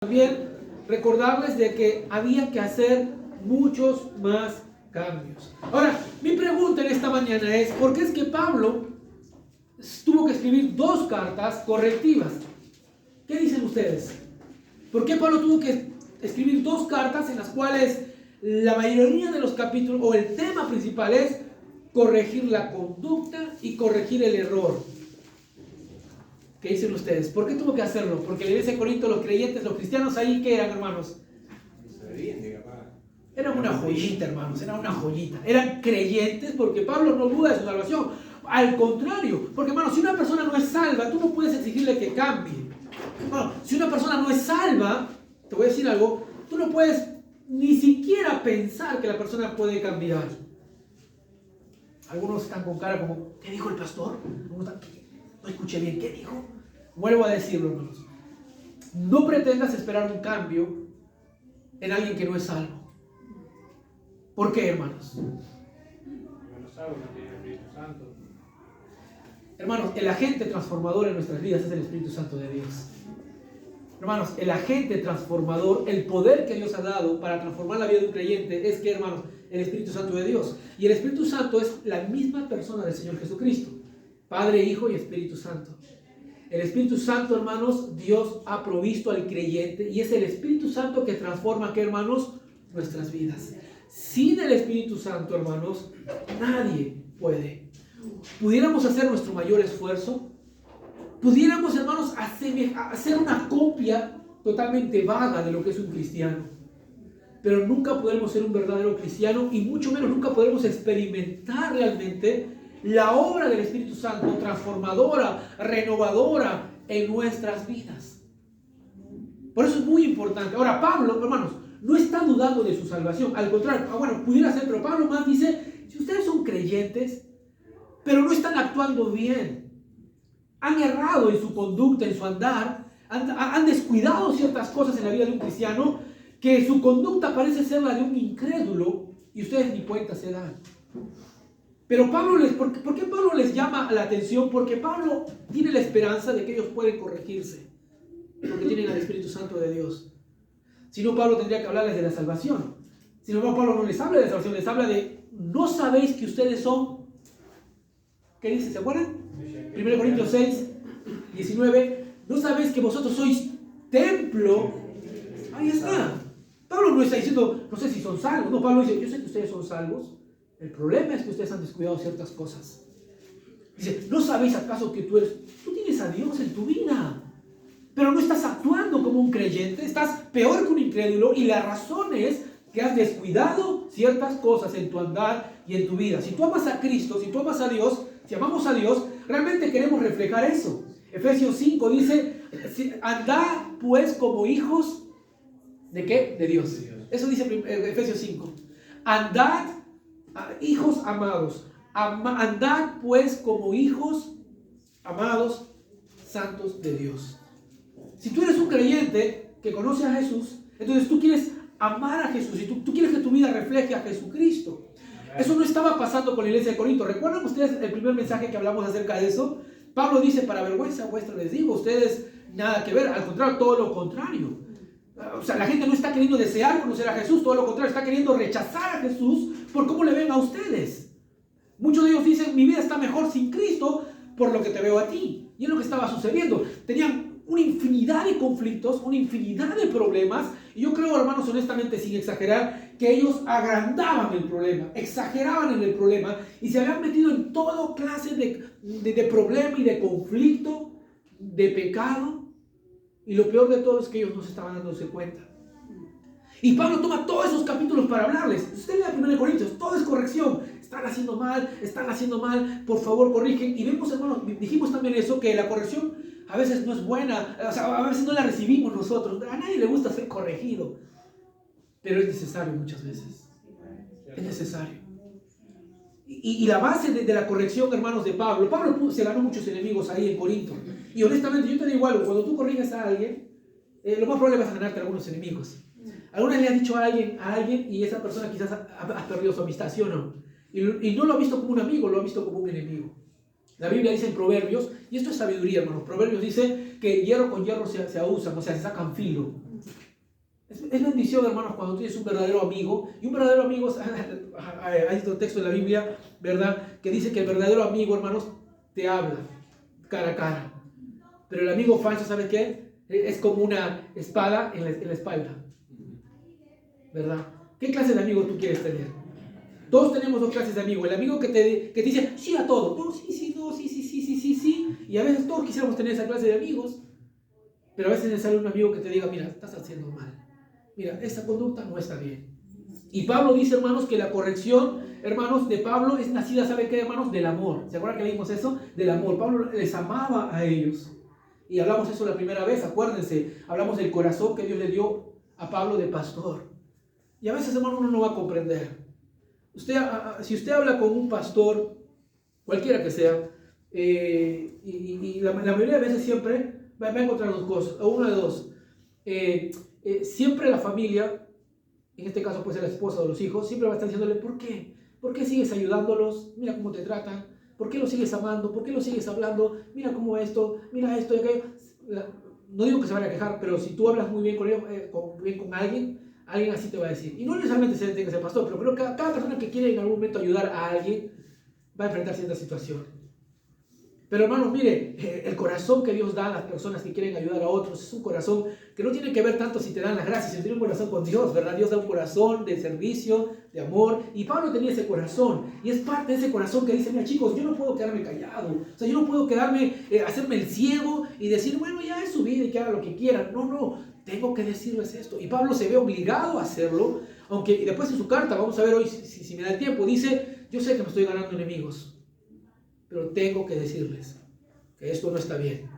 También recordarles de que había que hacer muchos más cambios. Ahora, mi pregunta en esta mañana es, ¿por qué es que Pablo tuvo que escribir 2 cartas correctivas? ¿Qué dicen ustedes? ¿Por qué Pablo tuvo que escribir 2 cartas en las cuales la mayoría de los capítulos o el tema principal es corregir la conducta y corregir el error? ¿Qué dicen ustedes? ¿Por qué tuvo que hacerlo? Porque la iglesia de Corinto, los creyentes, los cristianos ahí, ¿qué eran, hermanos? Eran una joyita, hermanos, eran una joyita. Eran creyentes porque Pablo no duda de su salvación. Al contrario, porque, hermanos, si una persona no es salva, tú no puedes exigirle que cambie. Bueno, si una persona no es salva, te voy a decir algo, tú no puedes ni siquiera pensar que la persona puede cambiar. Algunos están con cara como, ¿qué dijo el pastor? No escuché bien, ¿qué dijo? Vuelvo a decirlo, hermanos. No pretendas esperar un cambio en alguien que no es salvo. ¿Por qué, hermanos? Hermanos, el agente transformador en nuestras vidas es el Espíritu Santo de Dios. Hermanos, el agente transformador, el poder que Dios ha dado para transformar la vida de un creyente es que, hermanos, el Espíritu Santo de Dios. Y el Espíritu Santo es la misma persona del Señor Jesucristo. Padre, Hijo y Espíritu Santo. El Espíritu Santo, hermanos, Dios ha provisto al creyente y es el Espíritu Santo que transforma, ¿qué, hermanos? Nuestras vidas. Sin el Espíritu Santo, hermanos, nadie puede. Pudiéramos hacer nuestro mayor esfuerzo, pudiéramos, hermanos, hacer una copia totalmente vaga de lo que es un cristiano, pero nunca podremos ser un verdadero cristiano y mucho menos nunca podremos experimentar realmente la obra del Espíritu Santo transformadora, renovadora en nuestras vidas. Por eso es muy importante. Ahora, Pablo, hermanos, no está dudando de su salvación. Al contrario, bueno, pudiera ser, pero Pablo más dice, si ustedes son creyentes, pero no están actuando bien, han errado en su conducta, en su andar, han descuidado ciertas cosas en la vida de un cristiano, que su conducta parece ser la de un incrédulo y ustedes ni cuenta se dan. Pero ¿por qué Pablo les llama la atención? Porque Pablo tiene la esperanza de que ellos pueden corregirse, porque tienen al Espíritu Santo de Dios. Si no, Pablo tendría que hablarles de la salvación. Si no, Pablo no les habla de la salvación, les habla de, ¿no sabéis que ustedes son? ¿Qué dice? ¿Se acuerdan? 1 Corintios 6, 19. ¿No sabéis que vosotros sois templo? Ahí está. Pablo no está diciendo, no sé si son salvos. No, Pablo dice, yo sé que ustedes son salvos. El problema es que ustedes han descuidado ciertas cosas. Dice, ¿no sabéis acaso que tú tienes a Dios en tu vida? Pero no estás actuando como un creyente, estás peor que un incrédulo y la razón es que has descuidado ciertas cosas en tu andar y en tu vida. Si tú amas a Cristo, si tú amas a Dios, si amamos a Dios, realmente queremos reflejar eso. Efesios 5 dice, andad pues como hijos, ¿de qué? De Dios. Eso dice Efesios 5. Andad, hijos amados, andad pues como hijos amados, santos de Dios. Si tú eres un creyente que conoce a Jesús, entonces tú quieres amar a Jesús y tú quieres que tu vida refleje a Jesucristo. Eso no estaba pasando con la iglesia de Corinto. ¿Recuerdan ustedes el primer mensaje que hablamos acerca de eso? Pablo dice, para vergüenza vuestra les digo, ustedes nada que ver, al contrario, todo lo contrario. O sea, la gente no está queriendo desear conocer a Jesús, todo lo contrario, está queriendo rechazar a Jesús por cómo le ven a ustedes. Muchos de ellos dicen, mi vida está mejor sin Cristo por lo que te veo a ti. Y es lo que estaba sucediendo. Tenían una infinidad de conflictos, una infinidad de problemas, y yo creo, hermanos, honestamente, sin exagerar, que ellos agrandaban el problema, exageraban en el problema, y se habían metido en toda clase de problema y de conflicto, de pecado, y lo peor de todo es que ellos no se estaban dándose cuenta. Y Pablo toma todos esos capítulos para hablarles. Usted lee la 1 Corintios, todo es corrección. Están haciendo mal, por favor corrigen. Y vemos, hermanos, dijimos también eso, que la corrección a veces no es buena, o sea, a veces no la recibimos nosotros. A nadie le gusta ser corregido, pero es necesario muchas veces. Es necesario. Y la base de la corrección, hermanos, de Pablo se ganó muchos enemigos ahí en Corinto. Y honestamente, yo te digo algo, cuando tú corriges a alguien, lo más probable es ganarte algunos enemigos. Alguna vez le has dicho a alguien y esa persona quizás ha perdido su amistad, ¿sí o no? Y no lo ha visto como un amigo, lo ha visto como un enemigo. La Biblia dice en Proverbios, y esto es sabiduría, hermanos, Proverbios dice que hierro con hierro se usan, o sea, se sacan filo. Es bendición, hermanos, cuando tienes un verdadero amigo. Y un verdadero amigo, hay otro texto en la Biblia, ¿verdad?, que dice que el verdadero amigo, hermanos, te habla cara a cara. Pero el amigo falso, ¿sabe qué? Es como una espada en la espalda, ¿verdad? ¿Qué clase de amigo tú quieres tener? Todos tenemos dos clases de amigos. El amigo que te dice sí a todo. No, sí, no, sí. Y a veces todos quisiéramos tener esa clase de amigos. Pero a veces necesita un amigo que te diga, mira, estás haciendo mal. Mira, esta conducta no está bien. Y Pablo dice, hermanos, que la corrección, hermanos, de Pablo es nacida, ¿sabe qué, hermanos? Del amor. ¿Se acuerdan que leímos eso? Del amor. Pablo les amaba a ellos. Y hablamos eso la primera vez, acuérdense. Hablamos del corazón que Dios le dio a Pablo de pastor. Y a veces, hermano, uno no va a comprender. Si usted habla con un pastor, cualquiera que sea, y la mayoría de veces siempre va a encontrar dos cosas, o una de dos. Siempre la familia, en este caso puede ser la esposa o los hijos, siempre va a estar diciéndole, ¿por qué? ¿Por qué sigues ayudándolos? Mira cómo te tratan. ¿Por qué los sigues amando? ¿Por qué los sigues hablando? Mira cómo mira esto y aquello. No digo que se van a quejar, pero si tú hablas muy bien con ellos, bien con alguien así te va a decir. Y no necesariamente se tiene que ser pastor, pero creo que cada persona que quiere en algún momento ayudar a alguien va a enfrentar ciertas situaciones. Pero hermanos, mire, el corazón que Dios da a las personas que quieren ayudar a otros es un corazón que no tiene que ver tanto si te dan las gracias, sino tiene un corazón con Dios, ¿verdad? Dios da un corazón de servicio, de amor, y Pablo tenía ese corazón, y es parte de ese corazón que dice, mira chicos, yo no puedo quedarme callado, o sea, yo no puedo hacerme el ciego y decir, bueno, ya es su vida y que haga lo que quiera. No, tengo que decirles esto. Y Pablo se ve obligado a hacerlo, aunque después en su carta, vamos a ver hoy si me da el tiempo, dice, yo sé que me estoy ganando enemigos, pero tengo que decirles que esto no está bien,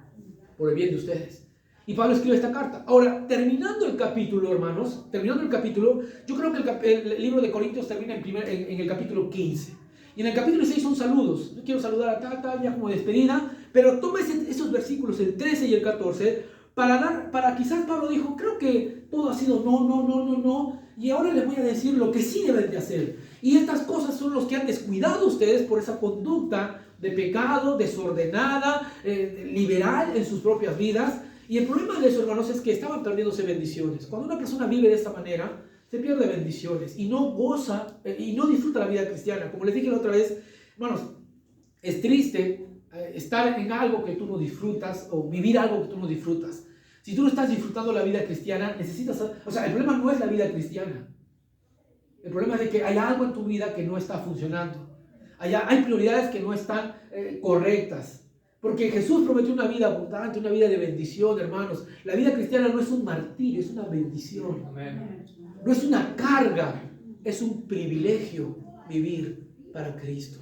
por el bien de ustedes. Y Pablo escribe esta carta. Ahora, terminando el capítulo, hermanos, yo creo que el libro de Corintios termina en el capítulo 15. Y en el capítulo 6 son saludos. Yo quiero saludar a tal, ya como despedida, pero toma esos versículos, el 13 y el 14, para quizás Pablo dijo, creo que todo ha sido no, y ahora les voy a decir lo que sí deben de hacer. Y estas cosas son los que han descuidado ustedes por esa conducta de pecado, desordenada, liberal en sus propias vidas. Y el problema de eso, hermanos, es que estaban perdiéndose bendiciones. Cuando una persona vive de esta manera, se pierde bendiciones y no goza y no disfruta la vida cristiana. Como les dije la otra vez, hermanos, es triste estar en algo que tú no disfrutas o vivir algo que tú no disfrutas. Si tú no estás disfrutando la vida cristiana, el problema no es la vida cristiana. El problema es de que hay algo en tu vida que no está funcionando. Hay prioridades que no están correctas. Porque Jesús prometió una vida abundante, una vida de bendición, hermanos. La vida cristiana no es un martirio, es una bendición. Amén. No es una carga, es un privilegio vivir para Cristo.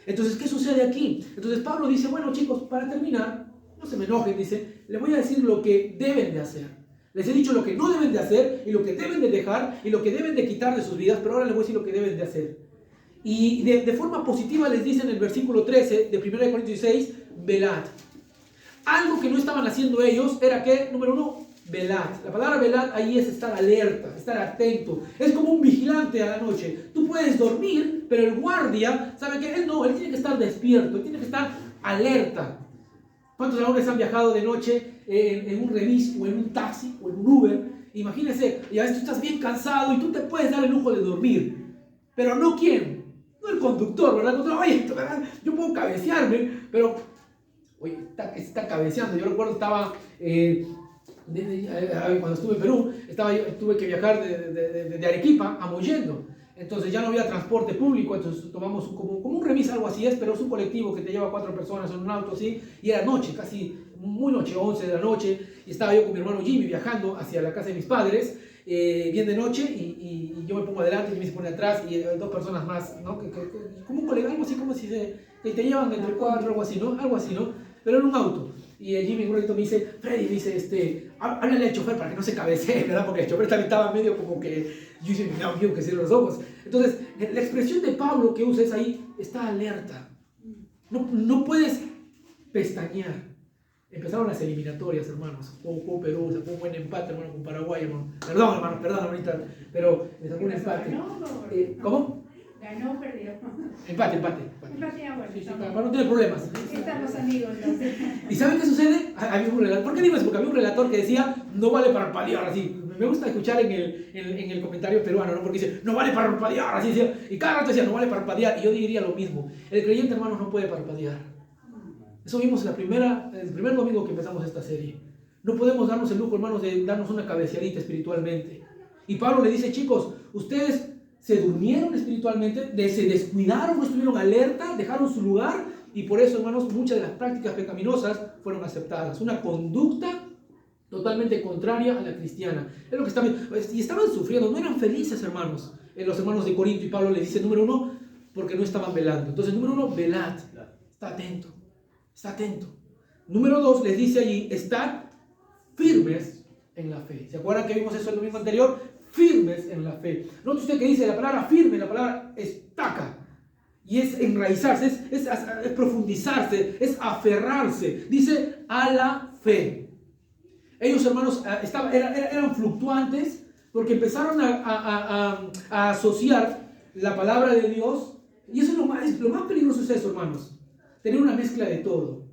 Entonces, ¿qué sucede aquí? Entonces Pablo dice, bueno chicos, para terminar, no se me enojen, dice, les voy a decir lo que deben de hacer. Les he dicho lo que no deben de hacer y lo que deben de dejar y lo que deben de quitar de sus vidas, pero ahora les voy a decir lo que deben de hacer. Y de forma positiva les dice en el versículo 13 de 1 Corintios 16, velad. Algo que no estaban haciendo ellos era que, número uno, velad. La palabra velad ahí es estar alerta, estar atento. Es como un vigilante a la noche. Tú puedes dormir, pero el guardia, ¿sabe qué? Él tiene que estar despierto, él tiene que estar alerta. ¿Cuántos hombres han viajado de noche en un remis o en un taxi o en un Uber? Imagínense, y a veces tú estás bien cansado y tú te puedes dar el lujo de dormir. Pero no quién. No el conductor, ¿verdad? Oye, ¿verdad? Yo puedo cabecearme, pero oye, está cabeceando. Yo recuerdo cuando estuve en Perú, tuve que viajar de Arequipa a Mollendo. Entonces ya no había transporte público, entonces tomamos como un remis, algo así es, pero es un colectivo que te lleva 4 personas en un auto así, y era noche, casi muy noche, 11 de la noche, y estaba yo con mi hermano Jimmy viajando hacia la casa de mis padres, bien de noche, y yo me pongo adelante, Jimmy se pone atrás, y 2 personas más, ¿no? Como un colega, algo así como si que te llevan entre 4, algo así, ¿no? Pero en un auto. Y Jimmy un ratito me dice, Freddy, háblale al chofer para que no se cabecee, ¿verdad? Porque el chofer también estaba medio como que, yo dije, no, que cierre los ojos. Entonces, la expresión de Pablo que usa es ahí, está alerta. No puedes pestañear. Empezaron las eliminatorias, hermanos. Jugó Perú, sacó un buen empate, hermano, con Paraguay, hermano. Perdón, ahorita, pero le sacó un empate. ¿Cómo? ¿Ganó o perdió? Empate. Empate, bueno. Sí, para no tener problemas. Estamos amigos, entonces. ¿Y saben qué sucede? Había un relator. ¿Por qué digo eso? Porque había un relator que decía, no vale para paliar así. Me gusta escuchar en el comentario peruano, ¿no? Porque dice, no vale parpadear, así decía. Y cada rato decía, no vale parpadear. Y yo diría lo mismo. El creyente, hermanos, no puede parpadear. Eso vimos el primer domingo que empezamos esta serie. No podemos darnos el lujo, hermanos, de darnos una cabeceadita espiritualmente. Y Pablo le dice, chicos, ustedes se durmieron espiritualmente, se descuidaron, no estuvieron alerta, dejaron su lugar, y por eso, hermanos, muchas de las prácticas pecaminosas fueron aceptadas. Una conducta totalmente contraria a la cristiana. Es lo que estaban, y estaban sufriendo, no eran felices, hermanos. Los hermanos de Corinto, y Pablo le dice, número 1, porque no estaban velando. Entonces, número 1, velad, está atento, está atento. Número 2, les dice allí, estad firmes en la fe. ¿Se acuerdan que vimos eso el domingo anterior? Firmes en la fe. Note usted que dice la palabra firme, la palabra estaca. Y es enraizarse, es profundizarse, es aferrarse. Dice a la fe. Ellos, hermanos, eran fluctuantes porque empezaron a asociar la palabra de Dios. Y eso es lo más peligroso, es eso, hermanos. Tener una mezcla de todo.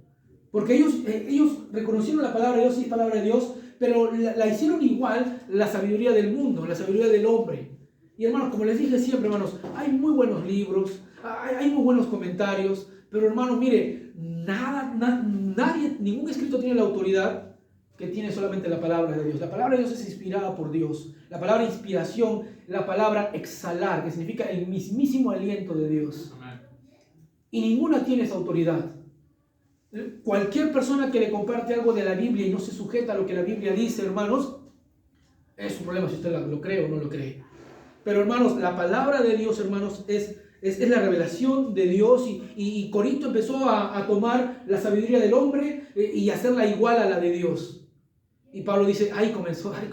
Porque ellos reconocieron la palabra de Dios, sí, palabra de Dios, pero la hicieron igual la sabiduría del mundo, la sabiduría del hombre. Y hermanos, como les dije siempre, hermanos, hay muy buenos libros, hay muy buenos comentarios, pero hermanos, mire, nadie, ningún escrito tiene la autoridad que tiene solamente la palabra de Dios. La palabra de Dios es inspirada por Dios. La palabra inspiración, la palabra exhalar, que significa el mismísimo aliento de Dios. Y ninguna tiene esa autoridad. Cualquier persona que le comparte algo de la Biblia y no se sujeta a lo que la Biblia dice, hermanos, es un problema si usted lo cree o no lo cree. Pero hermanos, la palabra de Dios, hermanos, es la revelación de Dios, y Corinto empezó a tomar la sabiduría del hombre y hacerla igual a la de Dios. Y Pablo dice, ahí comenzó el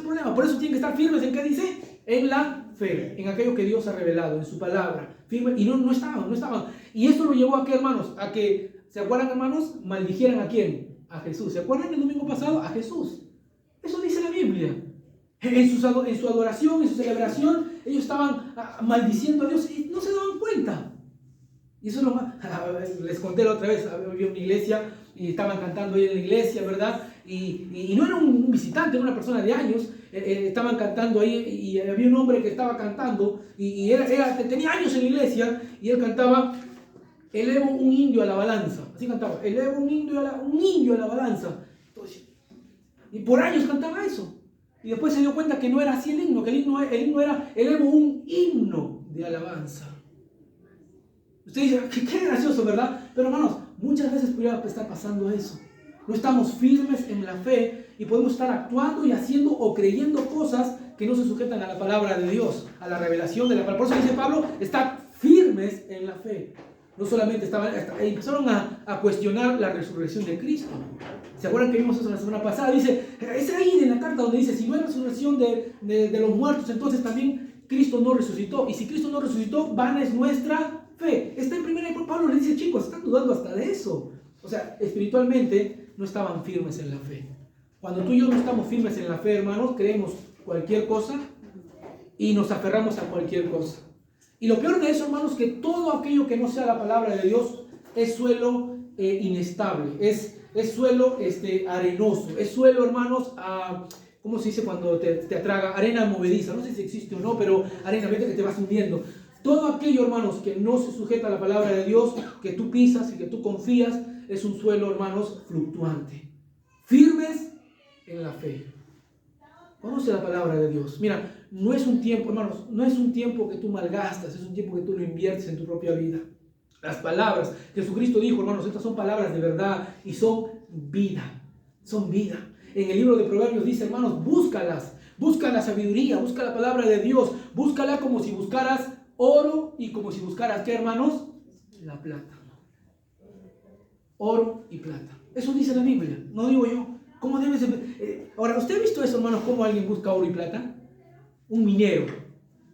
problema. Por eso tienen que estar firmes en qué dice, en la fe, en aquello que Dios ha revelado, en su palabra. Firme, y no estaban. Y esto lo llevó a qué, hermanos, a que, ¿se acuerdan, hermanos? Maldijeran a quién, a Jesús. ¿Se acuerdan el domingo pasado? A Jesús. Eso dice la Biblia. En su adoración, en su celebración, ellos estaban maldiciendo a Dios y no se daban cuenta. Y eso es lo más. Les conté la otra vez, había una iglesia y estaban cantando ahí en la iglesia, ¿verdad? Y no era un visitante, era una persona de años. Estaban cantando ahí y había un hombre que estaba cantando y tenía años en la iglesia, y él cantaba: elevo un indio a la balanza. Así cantaba: elevo un indio a la balanza. Entonces, y por años cantaba eso. Y después se dio cuenta que no era así el himno, que el himno era: elevo un himno de alabanza. Usted dice, qué gracioso, ¿verdad? Pero hermanos, muchas veces puede estar pasando eso. No estamos firmes en la fe y podemos estar actuando y haciendo o creyendo cosas que no se sujetan a la palabra de Dios, a la revelación de la palabra. Por eso dice Pablo, están firmes en la fe. No solamente empezaron a cuestionar la resurrección de Cristo. ¿Se acuerdan que vimos eso la semana pasada? Dice, es ahí en la carta donde dice, si no hay resurrección de los muertos, entonces también Cristo no resucitó. Y si Cristo no resucitó, vana es nuestra fe. Está en primera, y Pablo le dice, chicos, están dudando hasta de eso. O sea, espiritualmente no estaban firmes en la fe. Cuando tú y yo no estamos firmes en la fe, hermanos, creemos cualquier cosa y nos aferramos a cualquier cosa. Y lo peor de eso, hermanos, que todo aquello que no sea la palabra de Dios es suelo inestable, es suelo arenoso, es suelo, hermanos, ¿cómo se dice cuando te atraga? Arena movediza, no sé si existe o no, pero arena, vete que te vas hundiendo. Todo aquello, hermanos, que no se sujeta a la palabra de Dios, que tú pisas y que tú confías, es un suelo, hermanos, fluctuante. Firmes en la fe. Conoce la palabra de Dios. Mira, no es un tiempo, hermanos, no es un tiempo que tú malgastas, es un tiempo que tú lo inviertes en tu propia vida. Las palabras, Jesucristo dijo, hermanos, estas son palabras de verdad y son vida. Son vida. En el libro de Proverbios dice, hermanos, búscalas. Busca la sabiduría, busca la palabra de Dios. Búscala como si buscaras oro y como si buscaras, ¿qué, hermanos? La plata. Oro y plata. Eso dice la Biblia, no digo yo. ¿Cómo debes ahora, ¿usted ha visto eso, hermanos, cómo alguien busca oro y plata? Un minero,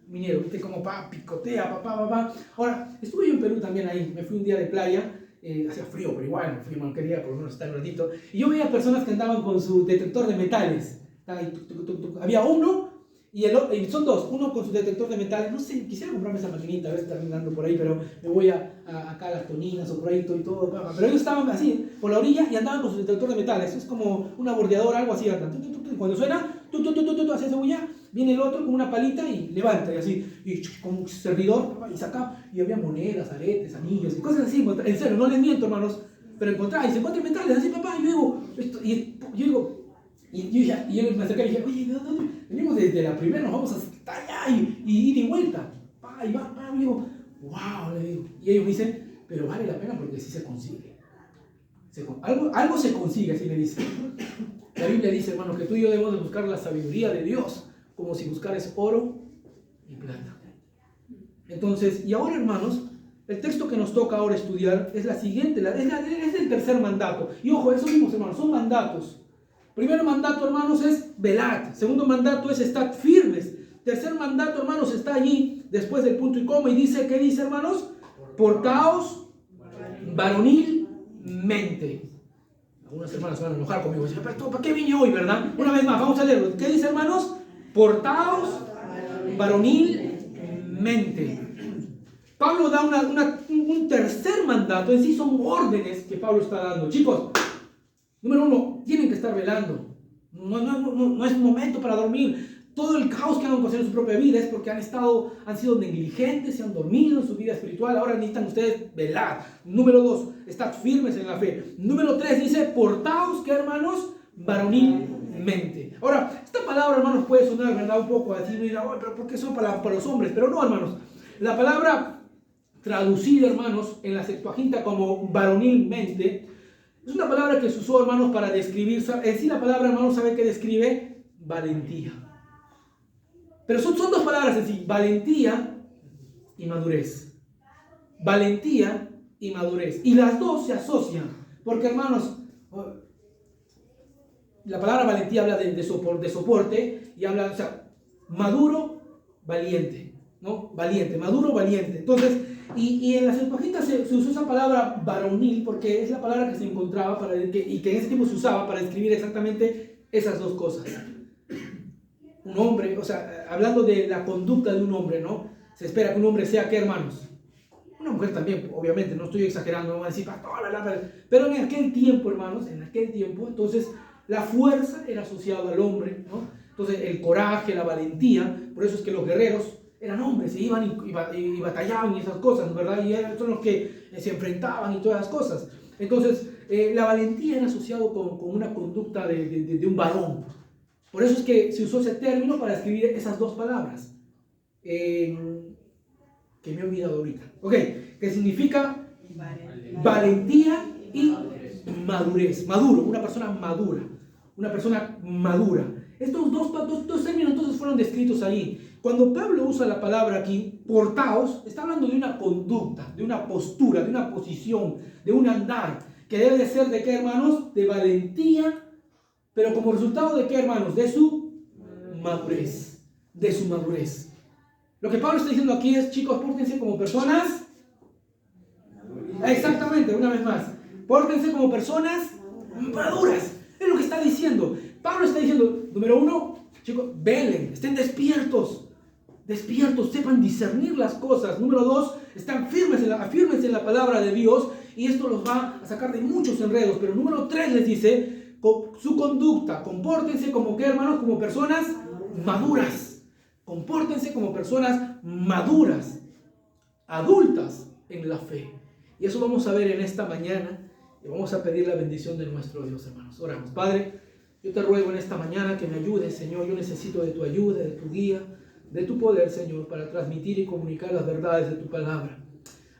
¿viste? Como picotea, papá. Ahora, estuve yo en Perú también ahí, me fui un día de playa, hacía frío, pero igual, fui, man, quería por lo menos estar un ratito, y yo veía personas que andaban con su detector de metales. Había uno, y son dos, uno con su detector de metales. No sé, quisiera comprarme esa maquinita, a ver si está andando por ahí, pero me voy acá a las Toninas o por ahí y todo. Pero ellos estaban así, por la orilla, y andaban con su detector de metales. Es como una bordeadora, algo así. Cuando suena, hace esa bulla, viene el otro con una palita y levanta y así, y con un servidor, y saca, y había monedas, aretes, anillos y cosas así. En serio, no les miento, hermanos, pero encontraba y se encuentran metales así, papá. Y yo digo, y yo me acerqué y dije, oye, ¿de dónde? Venimos desde la primera, nos vamos hasta allá y ir y vuelta. Y va, y digo, wow, le digo. Y ellos me dicen, pero vale la pena porque sí se consigue. Algo se consigue, así me dice. La Biblia dice, hermano, que tú y yo debemos de buscar la sabiduría de Dios, como si buscares oro y plata. Entonces, y ahora, hermanos, el texto que nos toca ahora estudiar es la siguiente, es el tercer mandato. Y ojo, eso mismo, hermanos, son mandatos. Primer mandato, hermanos, es velad. Segundo mandato es estad firmes. Tercer mandato, hermanos, está allí después del punto y coma y dice, ¿qué dice, hermanos? Portaos varonilmente. Algunas hermanas se van a enojar conmigo y dicen, pero ¿para qué vine hoy, verdad? Una vez más, vamos a leerlo. ¿Qué dice, hermanos? Portaos varonilmente. Pablo da un tercer mandato, en sí son órdenes que Pablo está dando. Chicos, número uno, tienen que estar velando. No es momento para dormir. Todo el caos que han ocasionnado en su propia vida es porque han sido negligentes, se han dormido en su vida espiritual. Ahora necesitan ustedes velar. Número dos, estad firmes en la fe. Número tres dice, portaos, ¿qué, hermanos? Varonilmente. Ahora, esta palabra, hermanos, puede sonar, ¿verdad? Un poco así, mira, pero ¿por qué son para los hombres? Pero no, hermanos. La palabra traducida, hermanos, en la Septuaginta como varonilmente, es una palabra que se usó, hermanos, para describir, en sí la palabra, hermanos, ¿sabe qué describe? Valentía. Pero son dos palabras en sí, valentía y madurez. Valentía y madurez. Y las dos se asocian, porque, hermanos, la palabra valentía habla de soporte y habla, o sea, maduro, valiente, ¿no? Valiente, maduro, valiente. Entonces, y en las Septuagintas se usó esa palabra varonil porque es la palabra que se encontraba y que en ese tiempo se usaba para describir exactamente esas dos cosas. Un hombre, o sea, hablando de la conducta de un hombre, ¿no? Se espera que un hombre sea, ¿qué, hermanos? Una mujer también, obviamente, no estoy exagerando, no voy a decir, pero en aquel tiempo, hermanos, entonces, la fuerza era asociada al hombre, ¿no? Entonces, el coraje, la valentía, por eso es que los guerreros eran hombres, se iban y batallaban y esas cosas, ¿verdad? Y son los que se enfrentaban y todas esas cosas. Entonces, la valentía era asociado con una conducta de un varón. Por eso es que se usó ese término para escribir esas dos palabras. Que me he olvidado ahorita. Ok, que significa valentía y madurez. Maduro, una persona madura. Una persona madura. Estos dos términos entonces fueron descritos ahí. Cuando Pablo usa la palabra aquí, portaos, está hablando de una conducta, de una postura, de una posición, de un andar, que debe de ser de qué, hermanos? De valentía, pero como resultado de qué, hermanos? De su madurez. De su madurez. Lo que Pablo está diciendo aquí es, chicos, pórtense como personas. Exactamente, una vez más. Pórtense como personas maduras. Es lo que está diciendo. Pablo está diciendo, número uno, chicos, velen, estén despiertos, sepan discernir las cosas. Número dos, están firmes en la palabra de Dios y esto los va a sacar de muchos enredos. Pero número tres les dice, su conducta, compórtense como ¿qué, hermanos? Como personas maduras. Compórtense como personas maduras, adultas en la fe. Y eso vamos a ver en esta mañana y vamos a pedir la bendición de nuestro Dios, hermanos. Oramos. Padre, yo te ruego en esta mañana que me ayudes, Señor. Yo necesito de tu ayuda, de tu guía, de tu poder, Señor, para transmitir y comunicar las verdades de tu palabra.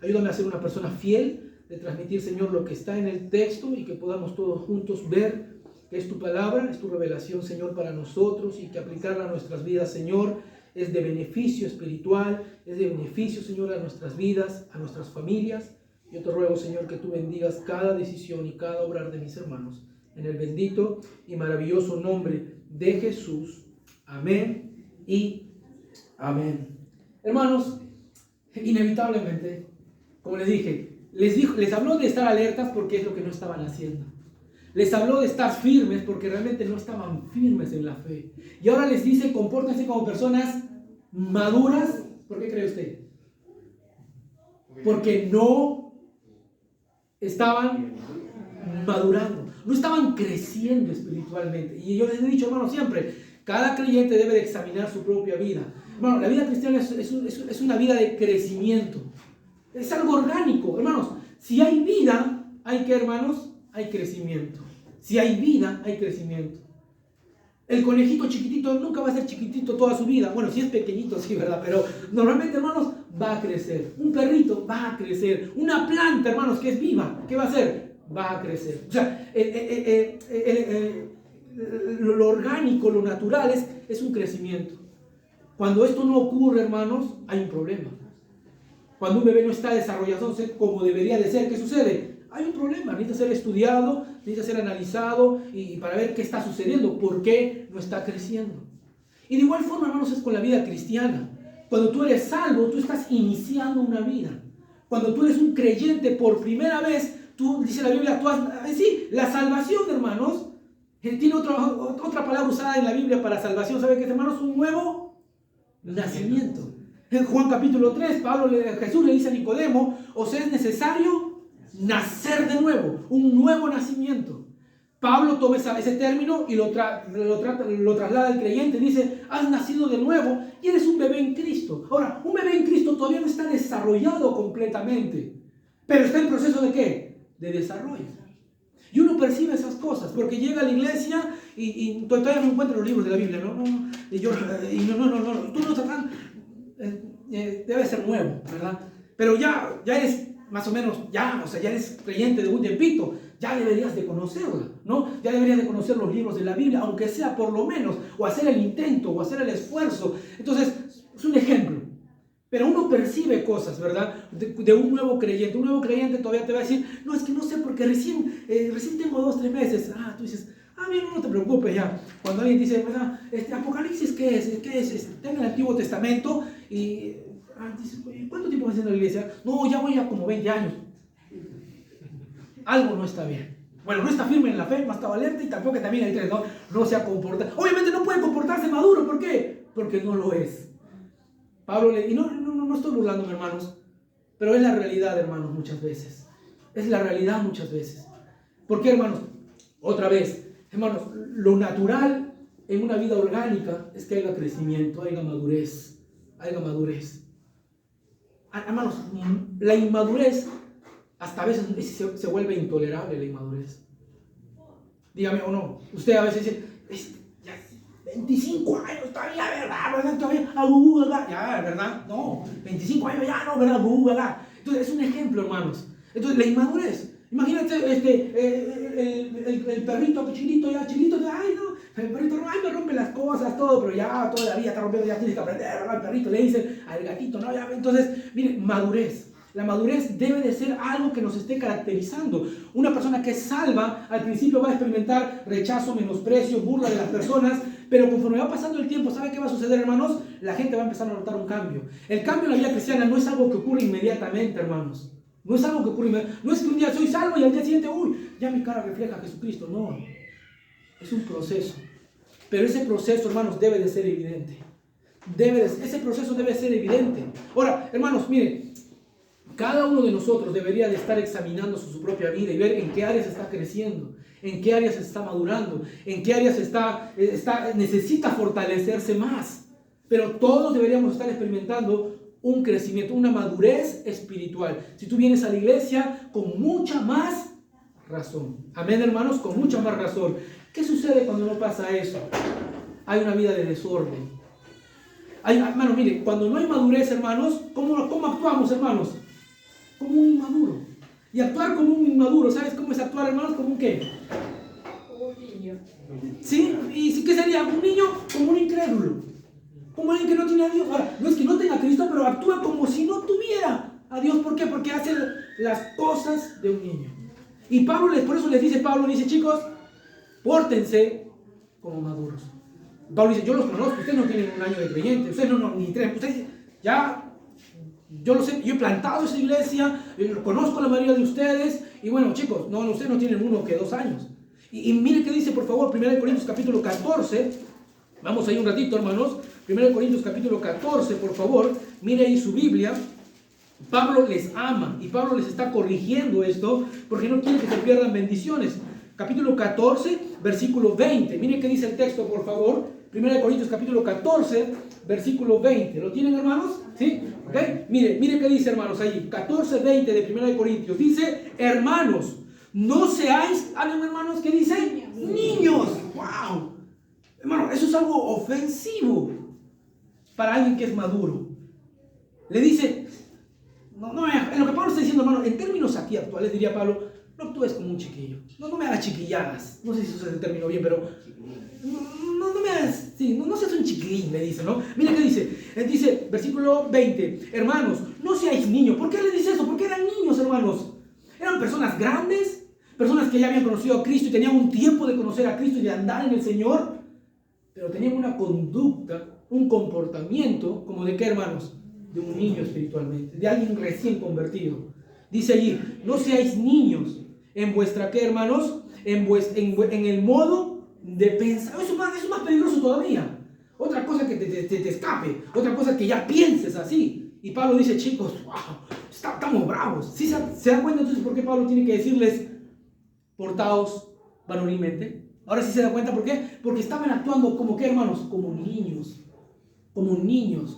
Ayúdame a ser una persona fiel, de transmitir, Señor, lo que está en el texto y que podamos todos juntos ver que es tu palabra, es tu revelación, Señor, para nosotros y que aplicarla a nuestras vidas, Señor, es de beneficio espiritual, es de beneficio, Señor, a nuestras vidas, a nuestras familias. Yo te ruego, Señor, que tú bendigas cada decisión y cada obrar de mis hermanos. En el bendito y maravilloso nombre de Jesús. Amén y amén. Hermanos, inevitablemente, como les dije, les habló de estar alertas porque es lo que no estaban haciendo. Les habló de estar firmes porque realmente no estaban firmes en la fe. Y ahora les dice, compórtense como personas maduras. ¿Por qué cree usted? Porque no estaban madurando, no estaban creciendo espiritualmente. Y yo les he dicho, hermanos, siempre, Cada creyente debe de examinar su propia vida. Hermano, la vida cristiana es una vida de crecimiento. Es algo orgánico, hermanos. Si hay vida, ¿hay qué, hermanos? Hay crecimiento. Si hay vida, hay crecimiento. El conejito chiquitito nunca va a ser chiquitito toda su vida. Bueno, si es pequeñito, sí, ¿verdad? Pero normalmente, hermanos, va a crecer. Un perrito va a crecer. Una planta, hermanos, que es viva, ¿qué va a hacer? Va a crecer. O sea, lo orgánico, lo natural es un crecimiento. Cuando esto no ocurre, hermanos, hay un problema. Cuando un bebé no está desarrollándose como debería de ser, ¿qué sucede? Hay un problema, necesita ser estudiado, necesita ser analizado y para ver qué está sucediendo, por qué no está creciendo. Y de igual forma, hermanos, es con la vida cristiana. Cuando tú eres salvo, tú estás iniciando una vida. Cuando tú eres un creyente por primera vez, tú, dice la Biblia, sí, la salvación, hermanos, tiene otra palabra usada en la Biblia para salvación. ¿Sabe qué es, hermanos? Un nuevo nacimiento. En Juan capítulo 3, Jesús le dice a Nicodemo, os es necesario nacer de nuevo, un nuevo nacimiento. Pablo toma ese término y lo traslada al creyente, dice, has nacido de nuevo y eres un bebé en Cristo. Ahora, un bebé en Cristo todavía no está desarrollado completamente, pero está en proceso ¿de qué? De desarrollo. Y uno percibe esas cosas, porque llega a la iglesia y todavía no encuentra los libros de la Biblia, no, tú no estás debe ser nuevo, ¿verdad? Pero ya eres más o menos, ya eres creyente de un tiempito, ya deberías de conocerla, ¿no? Ya deberías de conocer los libros de la Biblia, aunque sea por lo menos, o hacer el intento, o hacer el esfuerzo. Entonces, es un ejemplo. Pero uno percibe cosas, ¿verdad? De un nuevo creyente. Un nuevo creyente todavía te va a decir, no, es que no sé, porque recién tengo 2 o 3 meses. Tú dices, bien, no te preocupes ya. Cuando alguien dice, ¿verdad? Apocalipsis, ¿qué es? Está en el Antiguo Testamento y... dice, ¿cuánto tiempo vas haciendo la iglesia? No, ya voy a como 20 años. Algo no está bien. Bueno, no está firme en la fe, no está alerta y tampoco también hay tres, no se ha comportado. Obviamente no puede comportarse maduro, ¿por qué? Porque no lo es. Pablo y no estoy burlándome, hermanos, pero es la realidad, hermanos, muchas veces. Es la realidad muchas veces. ¿Por qué, hermanos? Otra vez, hermanos, lo natural en una vida orgánica es que haya crecimiento, haya madurez. Hermanos, la inmadurez hasta a veces se vuelve intolerable, la inmadurez. Dígame o no, usted a veces dice, 25 años todavía, ¿verdad? Todavía, ya, ¿verdad? No, 25 años ya no, ¿verdad? Entonces es un ejemplo, hermanos. Entonces la inmadurez. Imagínate el perrito chiquito, el perrito, me rompe las cosas, todo, pero ya todavía está rompiendo, ya tienes que aprender, ¿verdad? El perrito le dicen al gatito, no, ya. Entonces, miren, madurez. La madurez debe de ser algo que nos esté caracterizando. Una persona que es salva, al principio va a experimentar rechazo, menosprecio, burla de las personas, pero conforme va pasando el tiempo, ¿sabe qué va a suceder, hermanos? La gente va a empezar a notar un cambio. El cambio en la vida cristiana no es algo que ocurre inmediatamente, hermanos. No es algo que ocurre inmediatamente. No es que un día soy salvo y al día siguiente, ya mi cara refleja a Jesucristo. No, es un proceso. Pero ese proceso, hermanos, debe de ser evidente. Ese proceso debe ser evidente. Ahora, hermanos, miren, cada uno de nosotros debería de estar examinando su propia vida y ver en qué áreas está creciendo, en qué áreas está madurando, en qué áreas necesita fortalecerse más. Pero todos deberíamos estar experimentando un crecimiento, una madurez espiritual. Si tú vienes a la iglesia, con mucha más razón. Amén, hermanos, con mucha más razón. ¿Qué sucede cuando no pasa eso? Hay una vida de desorden. Hermanos, mire, cuando no hay madurez, hermanos, ¿cómo actuamos, hermanos? Como un inmaduro. Y actuar como un inmaduro, ¿sabes cómo es actuar, hermanos? ¿Como un qué? Como un niño. ¿Sí? ¿Y qué sería? Un niño como un incrédulo. Como alguien que no tiene a Dios. Ahora, no es que no tenga a Cristo, pero actúa como si no tuviera a Dios. ¿Por qué? Porque hace las cosas de un niño. Y Pablo, por eso les dice, chicos, pórtense como maduros. Pablo dice, yo los conozco, ustedes no tienen un año de creyente, ustedes ni 3, ustedes ya... Yo lo sé, yo he plantado esa iglesia, conozco a la mayoría de ustedes, y bueno, chicos, ustedes no tienen 1 que 2 años. Y mire qué dice, por favor, 1 Corintios capítulo 14, vamos ahí un ratito, hermanos, 1 Corintios capítulo 14, por favor, mire ahí su Biblia. Pablo les ama, y Pablo les está corrigiendo esto, porque no quiere que se pierdan bendiciones. Capítulo 14, versículo 20, mire qué dice el texto, por favor. 1 Corintios capítulo 14, versículo 20. ¿Lo tienen, hermanos? ¿Sí? ¿Okay? Mire qué dice, hermanos, ahí. 14, 20 de 1 Corintios. Dice, hermanos, no seáis, ¿hablan, hermanos? ¿Qué dice? Niños. ¡Wow! Hermano, eso es algo ofensivo para alguien que es maduro. Le dice, en lo que Pablo está diciendo, hermano, en términos aquí actuales, diría Pablo, no actúes como un chiquillo. No me hagas chiquilladas. No sé si eso es el término bien, pero no me hagas, sí, no seas un chiquilín, le dice, ¿no? Mira qué dice. Él dice, versículo 20, hermanos, no seáis niños. ¿Por qué le dice eso? Porque eran niños, hermanos. Eran personas grandes, personas que ya habían conocido a Cristo y tenían un tiempo de conocer a Cristo y de andar en el Señor, pero tenían una conducta, un comportamiento, como de qué, hermanos, de un niño espiritualmente, de alguien recién convertido. Dice allí, no seáis niños en vuestra, ¿qué, hermanos? En el modo de pensar. Eso es más peligroso todavía. Otra cosa que te escape, otra cosa que ya pienses así. Y Pablo dice, chicos, wow, estamos bravos. ¿Sí se dan cuenta entonces por qué Pablo tiene que decirles, portaos varonilmente? Ahora sí se da cuenta por qué. Porque estaban actuando como, ¿qué, hermanos? Como niños,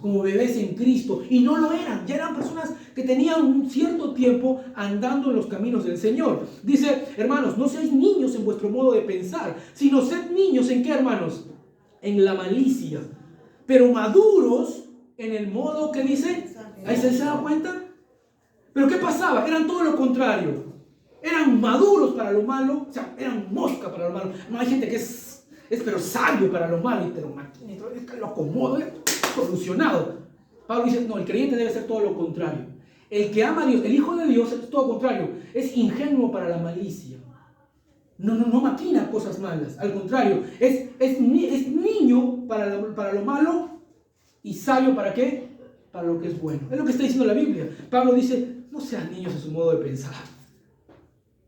como bebés en Cristo, y no lo eran, ya eran personas que tenían un cierto tiempo andando en los caminos del Señor. Dice, hermanos, no seáis niños en vuestro modo de pensar, sino sed niños ¿en qué, hermanos? En la malicia, pero maduros en el modo que dice. ¿Ahí se da cuenta? Pero ¿qué pasaba? Eran todo lo contrario. Eran maduros para lo malo, o sea, eran mosca para lo malo. No, hay gente que es pero sabio para lo malo, pero es que lo acomodo, solucionado. Pablo dice, no, el creyente debe ser todo lo contrario. El que ama a Dios, el Hijo de Dios, es todo lo contrario. Es ingenuo para la malicia. No maquina cosas malas. Al contrario, es niño para lo malo y sabio ¿para qué? Para lo que es bueno. Es lo que está diciendo la Biblia. Pablo dice, no sean niños en su modo de pensar.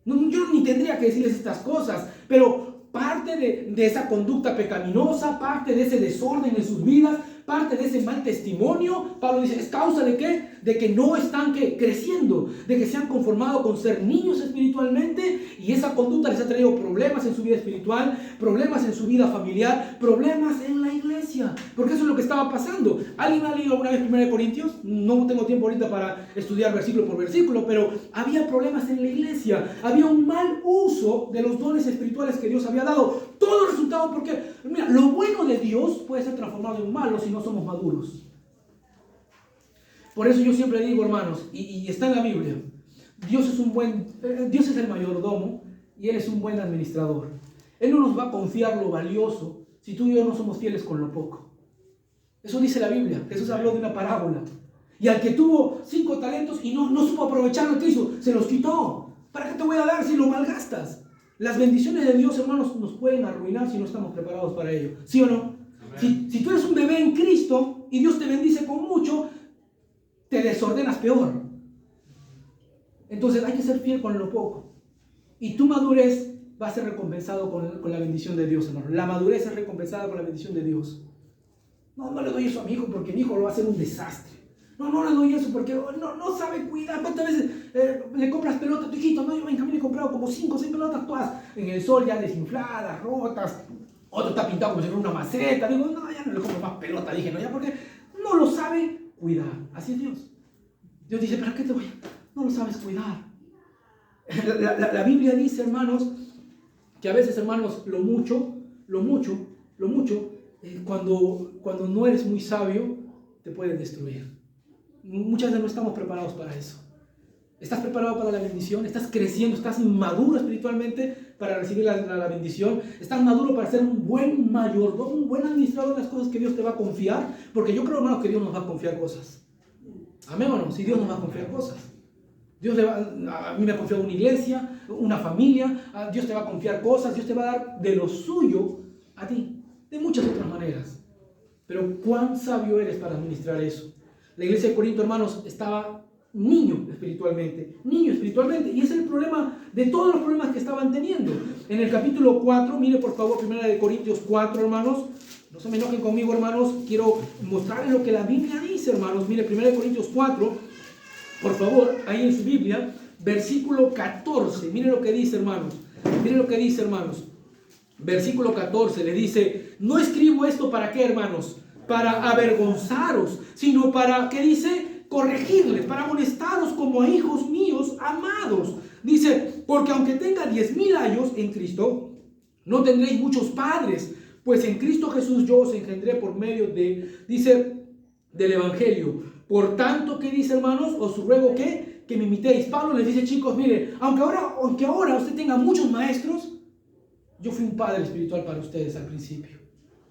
Yo ni tendría que decirles estas cosas, pero parte de esa conducta pecaminosa, parte de ese desorden en sus vidas, parte de ese mal testimonio, Pablo dice, ¿es causa de qué? De que no están creciendo, de que se han conformado con ser niños espiritualmente, y esa conducta les ha traído problemas en su vida espiritual, problemas en su vida familiar, problemas en la iglesia, porque eso es lo que estaba pasando. ¿Alguien ha leído alguna vez 1 Corintios? No tengo tiempo ahorita para estudiar versículo por versículo, pero había problemas en la iglesia, había un mal uso de los dones espirituales que Dios había dado. Todo resultado porque, mira, lo bueno de Dios puede ser transformado en malo si no somos maduros. Por eso yo siempre digo, hermanos, y está en la Biblia, Dios es el mayordomo y Él es un buen administrador. Él no nos va a confiar lo valioso si tú y yo no somos fieles con lo poco. Eso dice la Biblia. Jesús habló de una parábola. Y al que tuvo 5 talentos y no supo aprovechar lo que hizo, se los quitó. ¿Para qué te voy a dar si lo malgastas? Las bendiciones de Dios, hermanos, nos pueden arruinar si no estamos preparados para ello. ¿Sí o no? Si tú eres un bebé en Cristo y Dios te bendice con mucho, te desordenas peor. Entonces hay que ser fiel con lo poco. Y tu madurez va a ser recompensado con la bendición de Dios, hermano. La madurez es recompensada con la bendición de Dios. No le doy eso a mi hijo porque mi hijo lo va a hacer un desastre. No le doy eso porque no sabe cuidar. ¿Cuántas veces le compras pelotas a tu hijito? No, yo en camino he comprado como 5 o 6 pelotas, todas en el sol ya desinfladas, rotas. Otro está pintado como si fuera una maceta. Digo, no, ya no le compro más pelota. Dije, no, ya porque no lo sabe cuidar. Así es Dios. Dios dice, ¿para qué te voy a...? No lo sabes cuidar. La Biblia dice, hermanos, que a veces, hermanos, lo mucho, cuando no eres muy sabio, te pueden destruir. Muchas veces no estamos preparados para eso. ¿Estás preparado para la bendición? ¿Estás creciendo? ¿Estás maduro espiritualmente para recibir la bendición? ¿Estás maduro para ser un buen mayordomo, un buen administrador de las cosas que Dios te va a confiar? Porque yo creo, hermanos, que Dios nos va a confiar cosas. Amén, o no, si Dios nos va a confiar cosas. A mí me ha confiado una iglesia, una familia, Dios te va a confiar cosas, Dios te va a dar de lo suyo a ti, de muchas otras maneras. Pero ¿cuán sabio eres para administrar eso? La iglesia de Corinto, hermanos, estaba niño espiritualmente, y ese es el problema de todos los problemas que estaban teniendo. En el capítulo 4, mire por favor, 1 Corintios 4, hermanos, no se me enojen conmigo, hermanos, quiero mostrarles lo que la Biblia dice, hermanos. Mire, 1 Corintios 4, por favor, ahí en su Biblia, versículo 14, mire lo que dice, hermanos. versículo 14, le dice, no escribo esto para qué, hermanos, para avergonzaros, sino para, ¿qué dice? Corregirles, para amonestaros como a hijos míos amados. Dice, porque aunque tenga 10,000 años en Cristo, no tendréis muchos padres, pues en Cristo Jesús yo os engendré por medio de, dice, del Evangelio. Por tanto, ¿qué dice, hermanos? Os ruego que me imitéis. Pablo les dice, chicos, mire, aunque ahora usted tenga muchos maestros, yo fui un padre espiritual para ustedes al principio.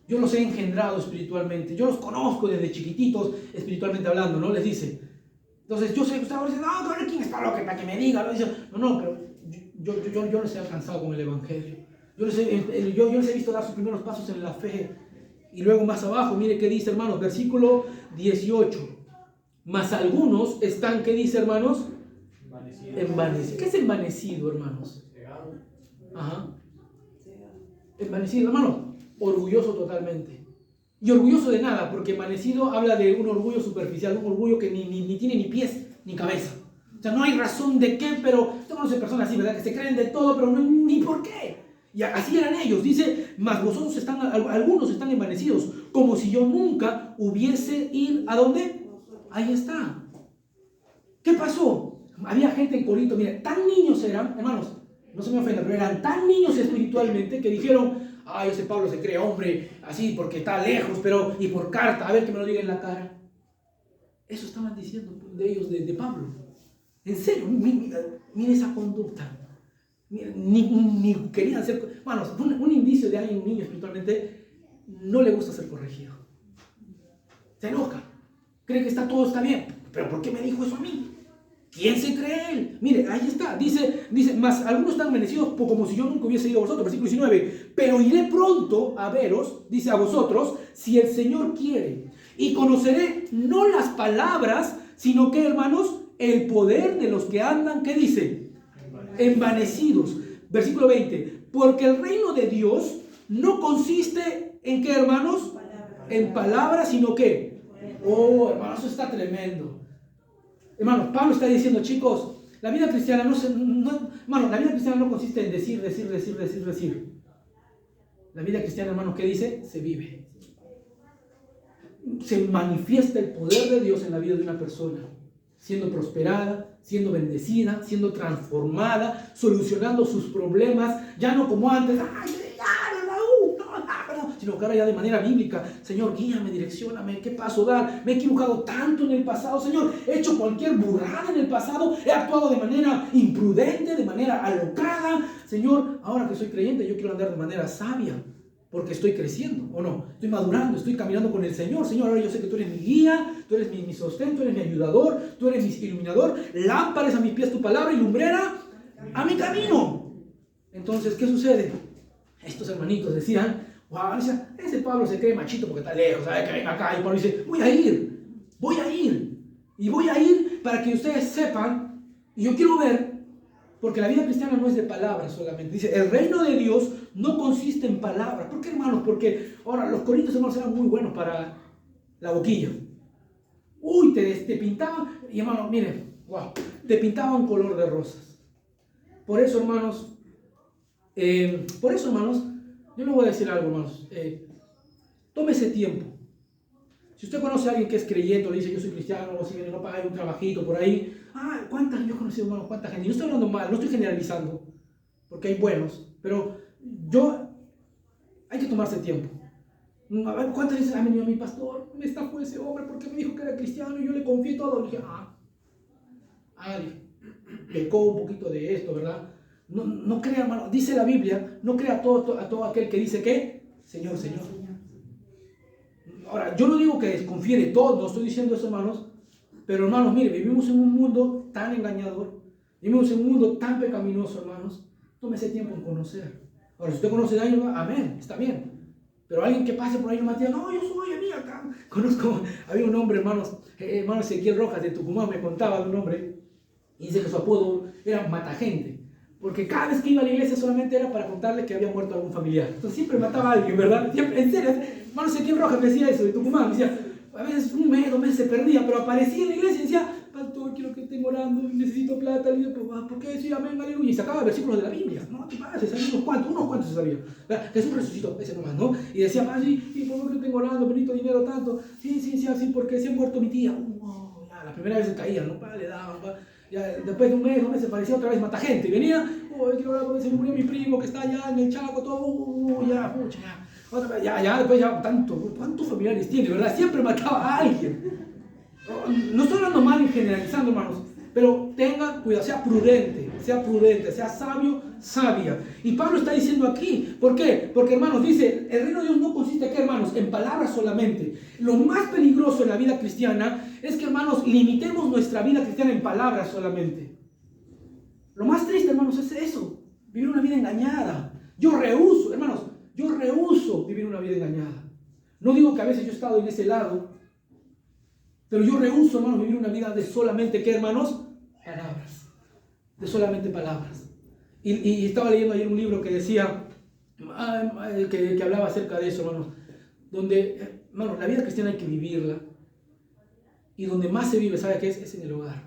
Yo los he engendrado espiritualmente. Yo los conozco desde chiquititos, espiritualmente hablando, ¿no? Les dice. Entonces, yo sé que ustedes ahora dicen, no, pero ¿quién está loco para que me diga? No, pero yo les he alcanzado con el Evangelio. Yo les he visto dar sus primeros pasos en la fe. Y luego más abajo, mire qué dice, hermanos, versículo 18. Mas algunos están, ¿qué dice, hermanos? Envanecidos. ¿Qué es envanecido, hermanos? Ajá. Envanecido, hermano, orgulloso totalmente. Y orgulloso de nada, porque envanecido habla de un orgullo superficial, un orgullo que ni tiene ni pies ni cabeza. O sea, no hay razón de qué, pero usted conoce personas así, ¿verdad? Que se creen de todo, pero no, ni por qué. Y así eran ellos. Dice, mas vosotros algunos están envanecidos, como si yo nunca hubiese ido, ¿a dónde? Ahí está. ¿Qué pasó? Había gente en Corinto, mira, tan niños eran, hermanos, no se me ofenda, pero eran tan niños espiritualmente que dijeron, ay, ese Pablo se cree hombre así porque está lejos, pero y por carta, a ver que me lo diga en la cara. Eso estaban diciendo de ellos, de Pablo. En serio, mira esa conducta. Ni querían ser, hermanos, un indicio de alguien, un niño espiritualmente, no le gusta ser corregido. Se enoja, cree que todo está bien, pero ¿por qué me dijo eso a mí? ¿Quién se cree él? Mire, ahí está, dice, mas algunos están bendecidos como si yo nunca hubiese ido a vosotros, versículo 19, pero iré pronto a veros, dice a vosotros, si el Señor quiere, y conoceré no las palabras, sino que, hermanos, el poder de los que andan, ¿qué dice? Envanecidos. Versículo 20, porque el reino de Dios no consiste en ¿qué, hermanos? En palabras, sino que, oh, hermanos, eso está tremendo. Hermanos, Pablo está diciendo, chicos, la vida cristiana la vida cristiana no consiste en decir. La vida cristiana, hermanos, ¿qué dice? Se vive. Se manifiesta el poder de Dios en la vida de una persona, siendo prosperada, siendo bendecida, siendo transformada, solucionando sus problemas, ya no como antes, sino que ahora ya de manera bíblica, Señor, guíame, direccióname, ¿qué paso dar? Me he equivocado tanto en el pasado, Señor, he hecho cualquier burrada en el pasado, he actuado de manera imprudente, de manera alocada, Señor, ahora que soy creyente, yo quiero andar de manera sabia, porque estoy creciendo, ¿o no? Estoy madurando, estoy caminando con el Señor. Señor, ahora yo sé que tú eres mi guía, tú eres mi sostén, tú eres mi ayudador, tú eres mi iluminador, lámparas a mis pies tu palabra y lumbrera a mi camino. Entonces, ¿qué sucede? Estos hermanitos decían, wow, ese Pablo se cree machito porque está lejos, ¿sabe? Que venga acá. Y Pablo dice, voy a ir. Y voy a ir para que ustedes sepan, y yo quiero ver, porque la vida cristiana no es de palabras solamente. Dice, el reino de Dios no consiste en palabras. ¿Por qué, hermanos? Porque ahora los corintios, hermanos, eran muy buenos para la boquilla. Uy, te pintaban, y hermanos, miren, wow, te pintaban color de rosas. Por eso, hermanos, yo le voy a decir algo, hermanos. Tome ese tiempo. Si usted conoce a alguien que es creyente, le dice, yo soy cristiano, o si viene, no paga un trabajito por ahí. Yo he conocido, hermanos, cuánta gente. Y no estoy hablando mal, no estoy generalizando, porque hay buenos, pero hay que tomarse tiempo. A ver, ¿cuántas veces ha venido a mi pastor? Me estafó ese hombre porque me dijo que era cristiano y yo le confié todo. Le dije, pecó un poquito de esto, ¿verdad? No crea, hermano, dice la Biblia, no crea a todo aquel que dice que, Señor, Señor. Ahora, yo no digo que desconfíe de todo, no estoy diciendo eso, hermanos, pero hermanos, mire, vivimos en un mundo tan engañador, vivimos en un mundo tan pecaminoso, hermanos. Tómese tiempo en conocer. Ahora, si usted conoce a alguien, amén, está bien. Pero alguien que pase por ahí no me diga, no, yo soy amiga acá. Había un hombre, hermano Ezequiel Rojas de Tucumán, me contaba de un hombre, y dice que su apodo era Matagente, porque cada vez que iba a la iglesia solamente era para contarle que había muerto algún familiar. Entonces siempre mataba a alguien, ¿verdad? Siempre, en serio, hermano Ezequiel Rojas me decía eso de Tucumán, me decía, a veces un mes, 2 meses se perdía, pero aparecía en la iglesia y decía, pastor, quiero que estén orando, necesito plata. Y yo, ¿por qué decía amén, aleluya? Y sacaba versículos de la Biblia, no te pases, sabía unos cuantos se sabía. Jesús resucitó, ese nomás, ¿no? Y decía, ¿y por qué tengo orando, benito dinero tanto? Sí, así, porque se ha muerto mi tía. Ya, la primera vez se caía, ¿no? Le daban, ya, después de un mes, 2 meses, parecía otra vez mata gente. Y venía, quiero orar porque se me murió mi primo que está allá en el Chaco, todo, ya, pucha, ya. Otra vez, después ya, ¿cuántos familiares tiene, verdad? Siempre mataba a alguien. No estoy hablando mal y generalizando, hermanos, pero tenga cuidado, sea prudente, sea sabio, sabia. Y Pablo está diciendo aquí, ¿por qué? Porque, hermanos, dice, el reino de Dios no consiste, ¿qué, hermanos? En palabras solamente. Lo más peligroso en la vida cristiana es que, hermanos, limitemos nuestra vida cristiana en palabras solamente. Lo más triste, hermanos, es eso, vivir una vida engañada. Yo rehúso vivir una vida engañada. No digo que a veces yo he estado en ese lado, pero yo rehúso, hermanos, vivir una vida de solamente, ¿qué, hermanos? Palabras. De solamente palabras. Y estaba leyendo ayer un libro que decía, que hablaba acerca de eso, hermanos. Donde, hermanos, la vida cristiana hay que vivirla. Y donde más se vive, ¿sabe qué es? Es en el hogar.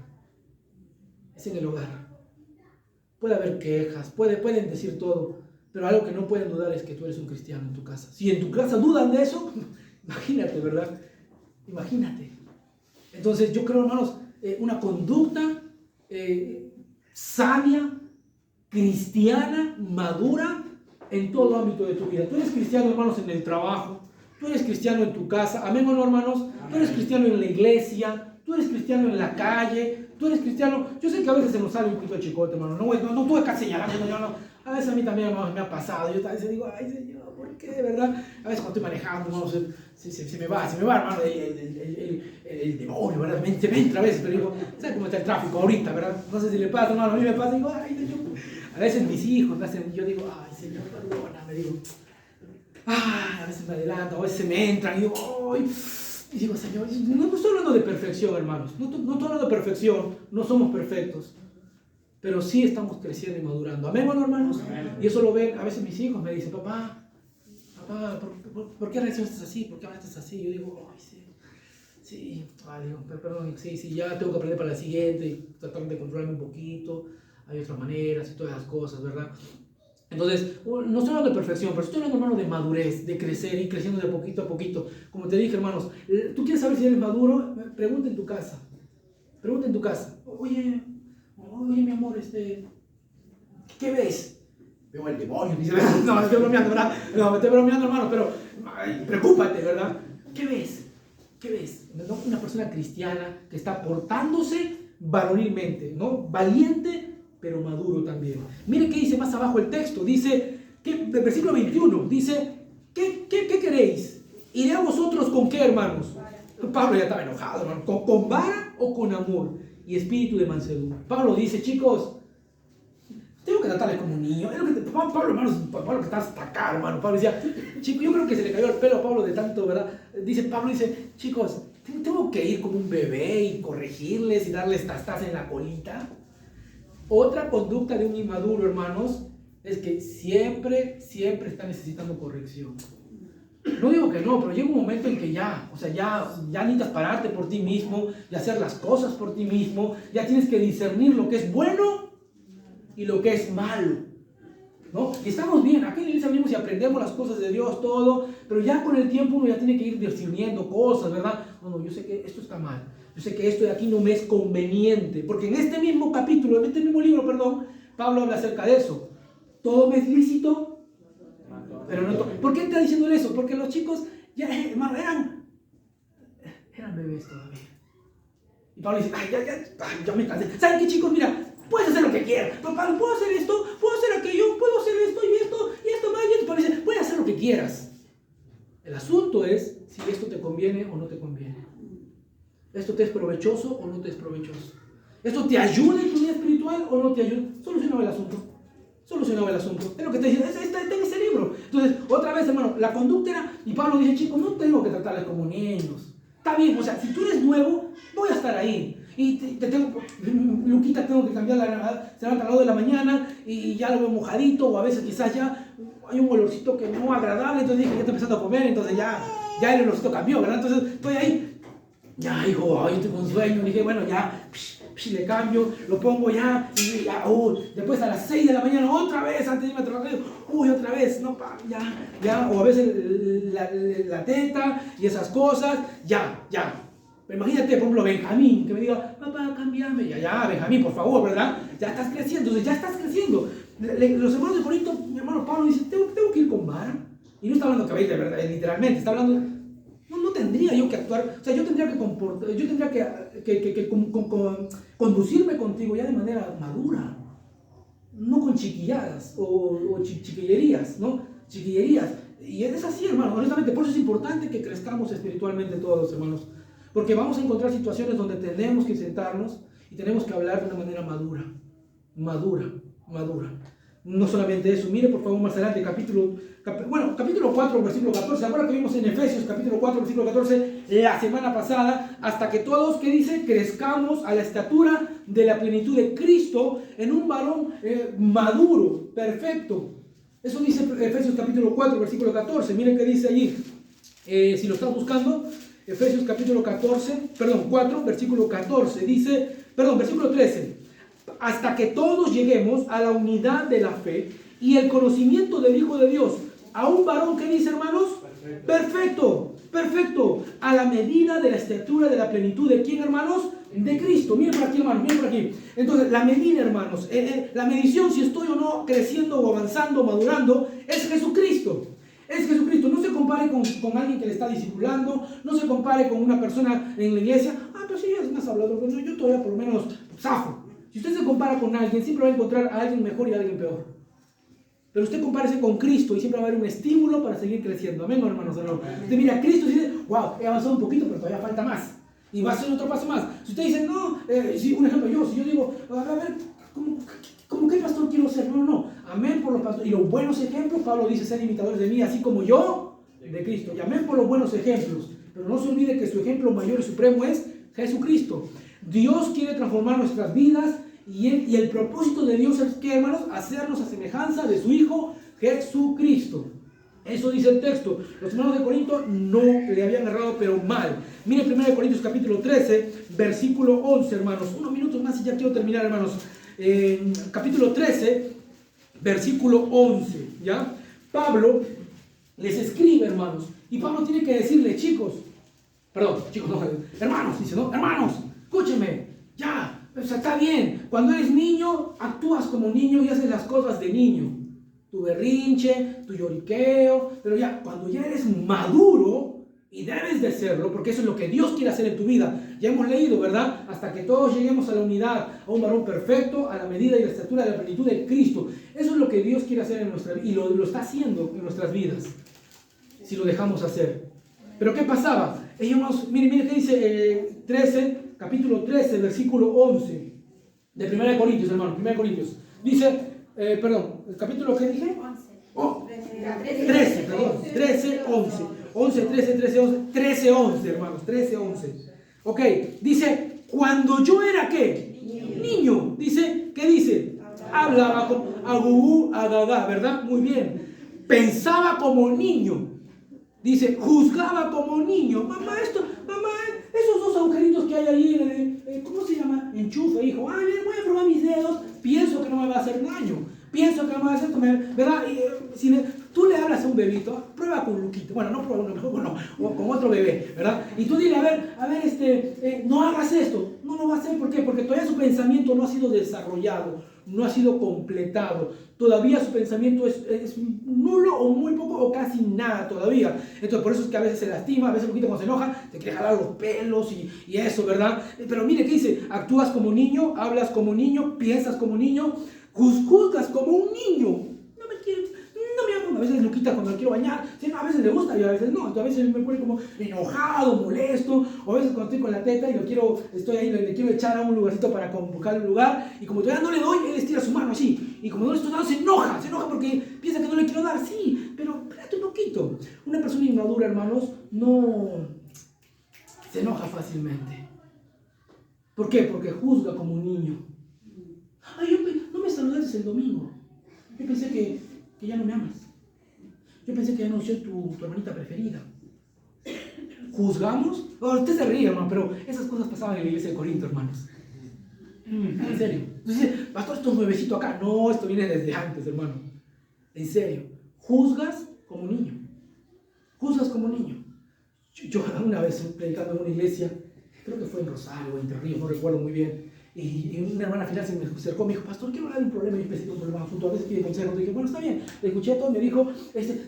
Es en el hogar. Puede haber quejas, pueden decir todo, pero algo que no pueden dudar es que tú eres un cristiano en tu casa. Si en tu casa dudan de eso, imagínate, ¿verdad? Imagínate. Entonces yo creo, hermanos, una conducta sabia, cristiana, madura en todo ámbito de tu vida. Tú eres cristiano, hermanos, en el trabajo, tú eres cristiano en tu casa, amén o no, hermanos. Tú eres cristiano en la iglesia, tú eres cristiano en la calle, tú eres cristiano. Yo sé que a veces se nos sale un poquito de chicote, hermano, no tuve que señalar, no. A veces a mí también, hermanos, me ha pasado. Yo a veces digo, ay, Señor, ¿por qué, verdad? A veces cuando estoy manejando, hermanos, se me va, hermano, el demonio, ¿verdad? Se me entra a veces, pero digo, ¿sabes cómo está el tráfico ahorita, verdad? No sé si le pasa, hermano, a mí me pasa, digo, ay, Señor. A veces mis hijos me hacen, yo digo, ay, Señor, perdóname, digo, ay, a veces me adelanto, a veces me entran, y digo, ay, y digo, Señor, no estoy hablando de perfección, hermanos, no estoy hablando de perfección, no somos perfectos. Pero sí estamos creciendo y madurando. Amén, bueno, hermanos. Y eso lo ven, a veces mis hijos me dicen, papá, ¿por qué reaccionas así? ¿Por qué hablas así? Yo digo, ay, sí, digo, perdón, sí, ya tengo que aprender para la siguiente y tratar de controlarme un poquito. Hay otras maneras y todas las cosas, ¿verdad? Entonces, no estoy hablando de perfección, pero estoy hablando, hermano, de madurez, de crecer y creciendo de poquito a poquito. Como te dije, hermanos, ¿tú quieres saber si eres maduro? Pregunta en tu casa. Oye, mi amor, ¿qué ves? Veo el demonio. Dice, no, estoy bromeando, ¿verdad? No, me estoy bromeando, hermano, pero preocúpate, ¿verdad? ¿Qué ves? ¿No? Una persona cristiana que está portándose varonilmente, ¿no? Valiente, pero maduro también. Mire qué dice más abajo el texto. Dice, el versículo 21, dice, ¿qué queréis? ¿Iré a vosotros con qué, hermanos? Pablo ya estaba enojado, hermano. ¿Con vara o con amor y espíritu de mansedumbre? Pablo dice, chicos, tengo que tratarles como un niño. Pablo, hermanos, Pablo que está hasta acá, hermano. Pablo decía, chicos, yo creo que se le cayó el pelo a Pablo de tanto, ¿verdad? Pablo dice, chicos, tengo que ir como un bebé y corregirles y darles tastas en la colita. Otra conducta de un inmaduro, hermanos, es que siempre está necesitando corrección. No digo que no, pero llega un momento en que ya necesitas pararte por ti mismo y hacer las cosas por ti mismo. Ya tienes que discernir lo que es bueno y lo que es malo, ¿no? Y estamos bien, aquí en la iglesia venimos y aprendemos las cosas de Dios, todo, pero ya con el tiempo uno ya tiene que ir discerniendo cosas, ¿verdad? No, yo sé que esto está mal, yo sé que esto de aquí no me es conveniente, porque en este mismo capítulo, en este mismo libro, Pablo habla acerca de eso. Todo me es lícito, pero no todo. ¿Por qué está diciendo eso? Porque los chicos ya, hermano, eran bebés todavía. Y Pablo dice, ya me cansé. ¿Saben qué, chicos? Mira, puedes hacer lo que quieras. Papá, puedo hacer esto, puedo hacer aquello, puedo hacer esto y esto más. Y esto. Pablo dice, puedes hacer lo que quieras. El asunto es si esto te conviene o no te conviene. ¿Esto te es provechoso o no te es provechoso? ¿Esto te ayuda en tu vida espiritual o no te ayuda? Solucionaba el asunto. Es lo que te dice, está en ese libro. Entonces, otra vez, hermano, la conducta era, y Pablo dice, chicos, no tengo que tratarles como niños. Está bien, o sea, si tú eres nuevo, voy a estar ahí. Y Luquita tengo que cambiarla, se levanta a las 2 de la mañana y ya lo veo mojadito, o a veces quizás ya hay un olorcito que no agradable, entonces dije, ya estoy empezando a comer, entonces ya el olorcito cambió, ¿verdad? Entonces estoy ahí, Ya, hijo, ay, yo estoy con sueño. Dije, bueno, ya, le cambio, lo pongo ya, y ya, después a las 6 de la mañana, otra vez, antes de irme a trabajar, otra vez, no, ya, o a veces la teta y esas cosas, ya. Pero imagínate, por ejemplo, Benjamín, que me diga, papá, cámbiame, ya, Benjamín, por favor, ¿verdad? Ya estás creciendo, entonces ya estás creciendo. Los hermanos de Corinto, mi hermano Pablo dice, tengo que ir con vara. Y no está hablando que de verdad, literalmente, está hablando, no tendría yo que actuar, o sea, yo tendría que conducirme contigo ya de manera madura, no con chiquilladas o chiquillerías, ¿no? Chiquillerías. Y es así, hermano, honestamente, por eso es importante que crezcamos espiritualmente todos los hermanos, porque vamos a encontrar situaciones donde tenemos que sentarnos y tenemos que hablar de una manera madura. No solamente eso, mire por favor más adelante, capítulo 4, versículo 14. ¿Se acuerdan que vimos en Efesios, capítulo 4, versículo 14, la semana pasada? Hasta que todos, ¿qué dice? Crezcamos a la estatura de la plenitud de Cristo en un varón maduro, perfecto. Eso dice Efesios capítulo 4, versículo 14. Miren qué dice allí. Si lo estás buscando, Efesios capítulo 4, versículo 14. Dice, versículo 13. Hasta que todos lleguemos a la unidad de la fe y el conocimiento del Hijo de Dios, a un varón, ¿qué dice, hermanos? Perfecto, a la medida de la estatura de la plenitud de ¿quién, hermanos? De Cristo. Miren por aquí, hermanos, miren por aquí. Entonces, la medida, hermanos, la medición si estoy o no creciendo o avanzando o madurando, es Jesucristo. Es Jesucristo. No se compare con alguien que le está discipulando, no se compare con una persona en la iglesia. Pero si ella es más hablador, bueno, yo todavía por lo menos zafo. Si usted se compara con alguien, siempre va a encontrar a alguien mejor y a alguien peor. Pero usted compárese con Cristo y siempre va a haber un estímulo para seguir creciendo. Amén, hermanos. Usted mira a Cristo y dice, wow, he avanzado un poquito, pero todavía falta más. Y va a hacer otro paso más. Si usted dice, no, un ejemplo, si yo digo, a ver, ¿cómo qué pastor quiero ser? No. Amén por los pastores. Y los buenos ejemplos, Pablo dice, ser imitadores de mí, así como yo de Cristo. Y amén por los buenos ejemplos. Pero no se olvide que su ejemplo mayor y supremo es Jesucristo. Dios quiere transformar nuestras vidas y el propósito de Dios es que, hermanos, hacernos a semejanza de su Hijo Jesucristo. Eso dice el texto. Los hermanos de Corinto no le habían agarrado, pero mal. Miren 1 Corintios capítulo 13, versículo 11, hermanos. Unos minutos más y ya quiero terminar, hermanos. Capítulo 13, versículo 11, ¿ya? Pablo les escribe, hermanos. Y Pablo tiene que decirle, hermanos, dice, ¿no? Hermanos, escúchenme, ya, o sea, está bien. Cuando eres niño, actúas como niño y haces las cosas de niño. Tu berrinche, tu lloriqueo, pero ya, cuando ya eres maduro, y debes de serlo, porque eso es lo que Dios quiere hacer en tu vida. Ya hemos leído, ¿verdad? Hasta que todos lleguemos a la unidad, a un varón perfecto, a la medida y la estatura de la plenitud de Cristo. Eso es lo que Dios quiere hacer en nuestra vida, y lo está haciendo en nuestras vidas, si lo dejamos hacer. Pero ¿qué pasaba? Miren qué dice capítulo 13, versículo 11 de 1 Corintios, hermano, 1 Corintios. Dice, el capítulo que dije, 11, hermanos, 13, 11. Ok, dice, cuando yo era, ¿qué? Niño. Dice, ¿qué dice? Hablaba como agugú, agagá, ¿verdad? Muy bien. Pensaba como niño. Dice, juzgaba como niño. Mamá, esos dos agujeritos que hay ahí, ¿cómo se llama? Enchufe, hijo. Ay, bien, voy a probar mis dedos. Pienso que no me va a hacer daño. Pienso que no me va a hacer, ¿verdad? Si tú le hablas a un bebito, prueba con Luquito. Bueno, no prueba, mejor con otro bebé, ¿verdad? Y tú dile, a ver, no hagas esto. No lo va a hacer, ¿por qué? Porque todavía su pensamiento no ha sido desarrollado, no ha sido completado. Todavía su pensamiento es nulo o muy poco o casi nada todavía. Entonces, por eso es que a veces se lastima, a veces un poquito cuando se enoja, te quiere jalar los pelos y eso, ¿verdad? Pero mire, ¿qué dice? Actúas como niño, hablas como niño, piensas como niño, juzgas como un niño. A veces Luquita cuando lo quiero bañar, ¿sí? A veces le gusta y a veces no. Entonces a veces me pone como enojado, molesto. O a veces cuando estoy con la teta y estoy ahí, le quiero echar a un lugarcito para buscar un lugar. Y como todavía no le doy, él estira su mano así. Y como no le estoy dando, se enoja porque piensa que no le quiero dar. Sí, pero espérate un poquito. Una persona inmadura, hermanos, no se enoja fácilmente. ¿Por qué? Porque juzga como un niño. Ay, no me saludaste el domingo. Yo pensé que ya no me amas. Yo pensé que ya no soy tu hermanita preferida. ¿Juzgamos? Oh, usted se ríe, hermano, pero esas cosas pasaban en la iglesia de Corinto, hermanos. En serio. Entonces, pastor, esto es nuevecito acá. No, esto viene desde antes, hermano. En serio. Juzgas como niño. Juzgas como niño. Yo una vez predicando en una iglesia, creo que fue en Rosario o en Entre Ríos, no recuerdo muy bien, y una hermana final se me acercó, me dijo, pastor, quiero hablar de un problema, y yo pensé que un problema junto a veces pide consejo. Dije, bueno, está bien, le escuché todo, me dijo,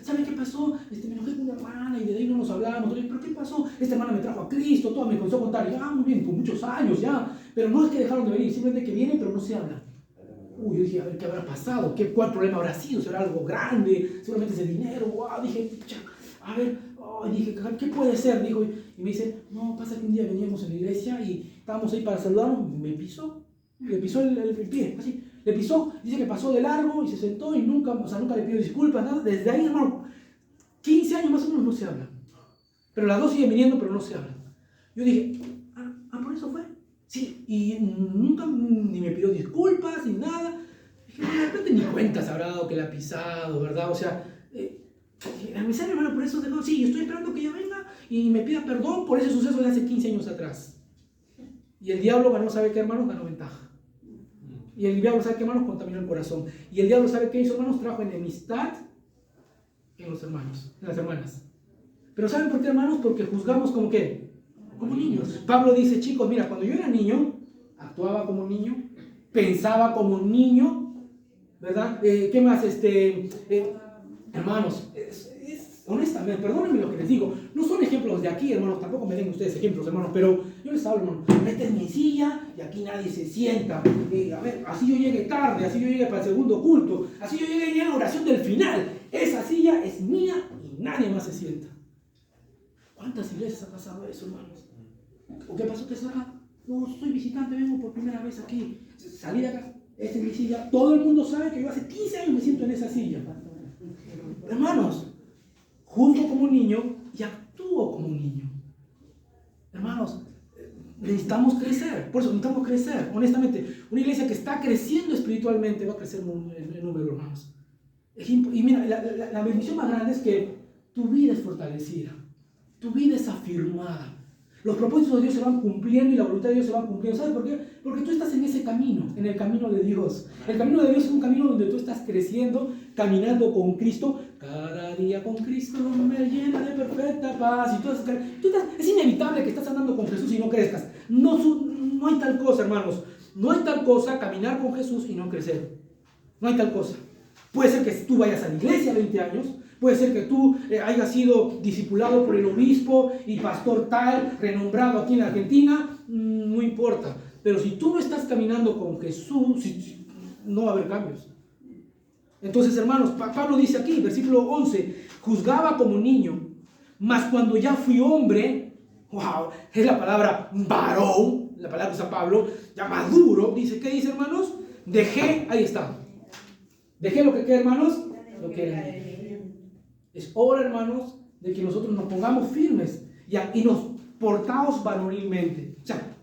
¿sabe qué pasó? Me enojé con una hermana y de ahí no nos hablamos. Le dije, ¿pero qué pasó? Esta hermana me trajo a Cristo, todo me comenzó a contar, y yo, muy bien, con muchos años ya, pero no es que dejaron de venir, simplemente que vienen, pero no se hablan. Yo dije, a ver, ¿qué habrá pasado? ¿Cuál problema habrá sido? ¿Será algo grande? Seguramente es el dinero. Dije, a ver, dije, ¿qué puede ser? Dijo, y me dice, no, pasa que un día veníamos en la iglesia y estábamos ahí para saludarnos, me pisó el pie, así, le pisó, dice que pasó de largo y se sentó y nunca le pidió disculpas, nada. Desde ahí, hermano, 15 años más o menos no se hablan. Pero las dos siguen viniendo, pero no se hablan. Yo dije, ¿por eso fue? Sí, y nunca ni me pidió disculpas ni nada. Dije, de repente ni cuenta se habrá dado que la ha pisado, ¿verdad? O sea, mi hermano, por eso dejó, sí, yo estoy esperando que ella venga y me pida perdón por ese suceso de hace 15 años atrás. Y el diablo ganó, ¿sabe qué, hermanos? Ganó ventaja. Y el diablo, ¿sabe qué, hermanos? Contaminó el corazón. Y el diablo, ¿sabe qué hizo, hermanos? Trajo enemistad en los hermanos, en las hermanas. Pero ¿saben por qué, hermanos? Porque juzgamos como ¿qué? Como niños. Pablo dice, chicos, mira, cuando yo era niño, actuaba como niño, pensaba como niño, ¿verdad? ¿Qué más? Hermanos, honestamente, perdónenme lo que les digo, no son ejemplos de aquí, hermanos, tampoco me den ustedes ejemplos, hermanos, pero yo les hablo, hermano, esta es mi silla y aquí nadie se sienta. A ver, así yo llegue tarde, así yo llegue para el segundo culto, así yo llegue a la oración del final. Esa silla es mía y nadie más se sienta. ¿Cuántas iglesias ha pasado eso, hermanos? ¿O qué pasó? ¿Qué será? No, soy visitante, vengo por primera vez aquí. Salí de acá, esta es mi silla. Todo el mundo sabe que yo hace 15 años me siento en esa silla. Hermanos, juzgo como un niño y actúo como un niño. Hermanos, necesitamos crecer. Por eso necesitamos crecer, honestamente. Una iglesia que está creciendo espiritualmente va a crecer en número, hermanos. Y mira, la bendición más grande es que tu vida es fortalecida. Tu vida es afirmada. Los propósitos de Dios se van cumpliendo y la voluntad de Dios se va cumpliendo. ¿Sabes por qué? Porque tú estás en ese camino, en el camino de Dios. El camino de Dios es un camino donde tú estás creciendo, caminando con Cristo. Cada día con Cristo me llena de perfecta paz. Es inevitable que estás andando con Jesús y no crezcas. No hay tal cosa, hermanos. No hay tal cosa caminar con Jesús y no crecer. No hay tal cosa. Puede ser que tú vayas a la iglesia 20 años. Puede ser que tú hayas sido discipulado por el obispo y pastor tal, renombrado aquí en Argentina, no importa. Pero si tú no estás caminando con Jesús, no va a haber cambios. Entonces, hermanos, Pablo dice aquí, versículo 11, juzgaba como niño, mas cuando ya fui hombre, wow, es la palabra varón, la palabra que usa Pablo, ya maduro, dice, ¿qué dice, hermanos? Dejé, ahí está. Dejé lo que queda, hermanos, lo que era. Es hora, hermanos, de que nosotros nos pongamos firmes y nos portamos varonilmente. O sea,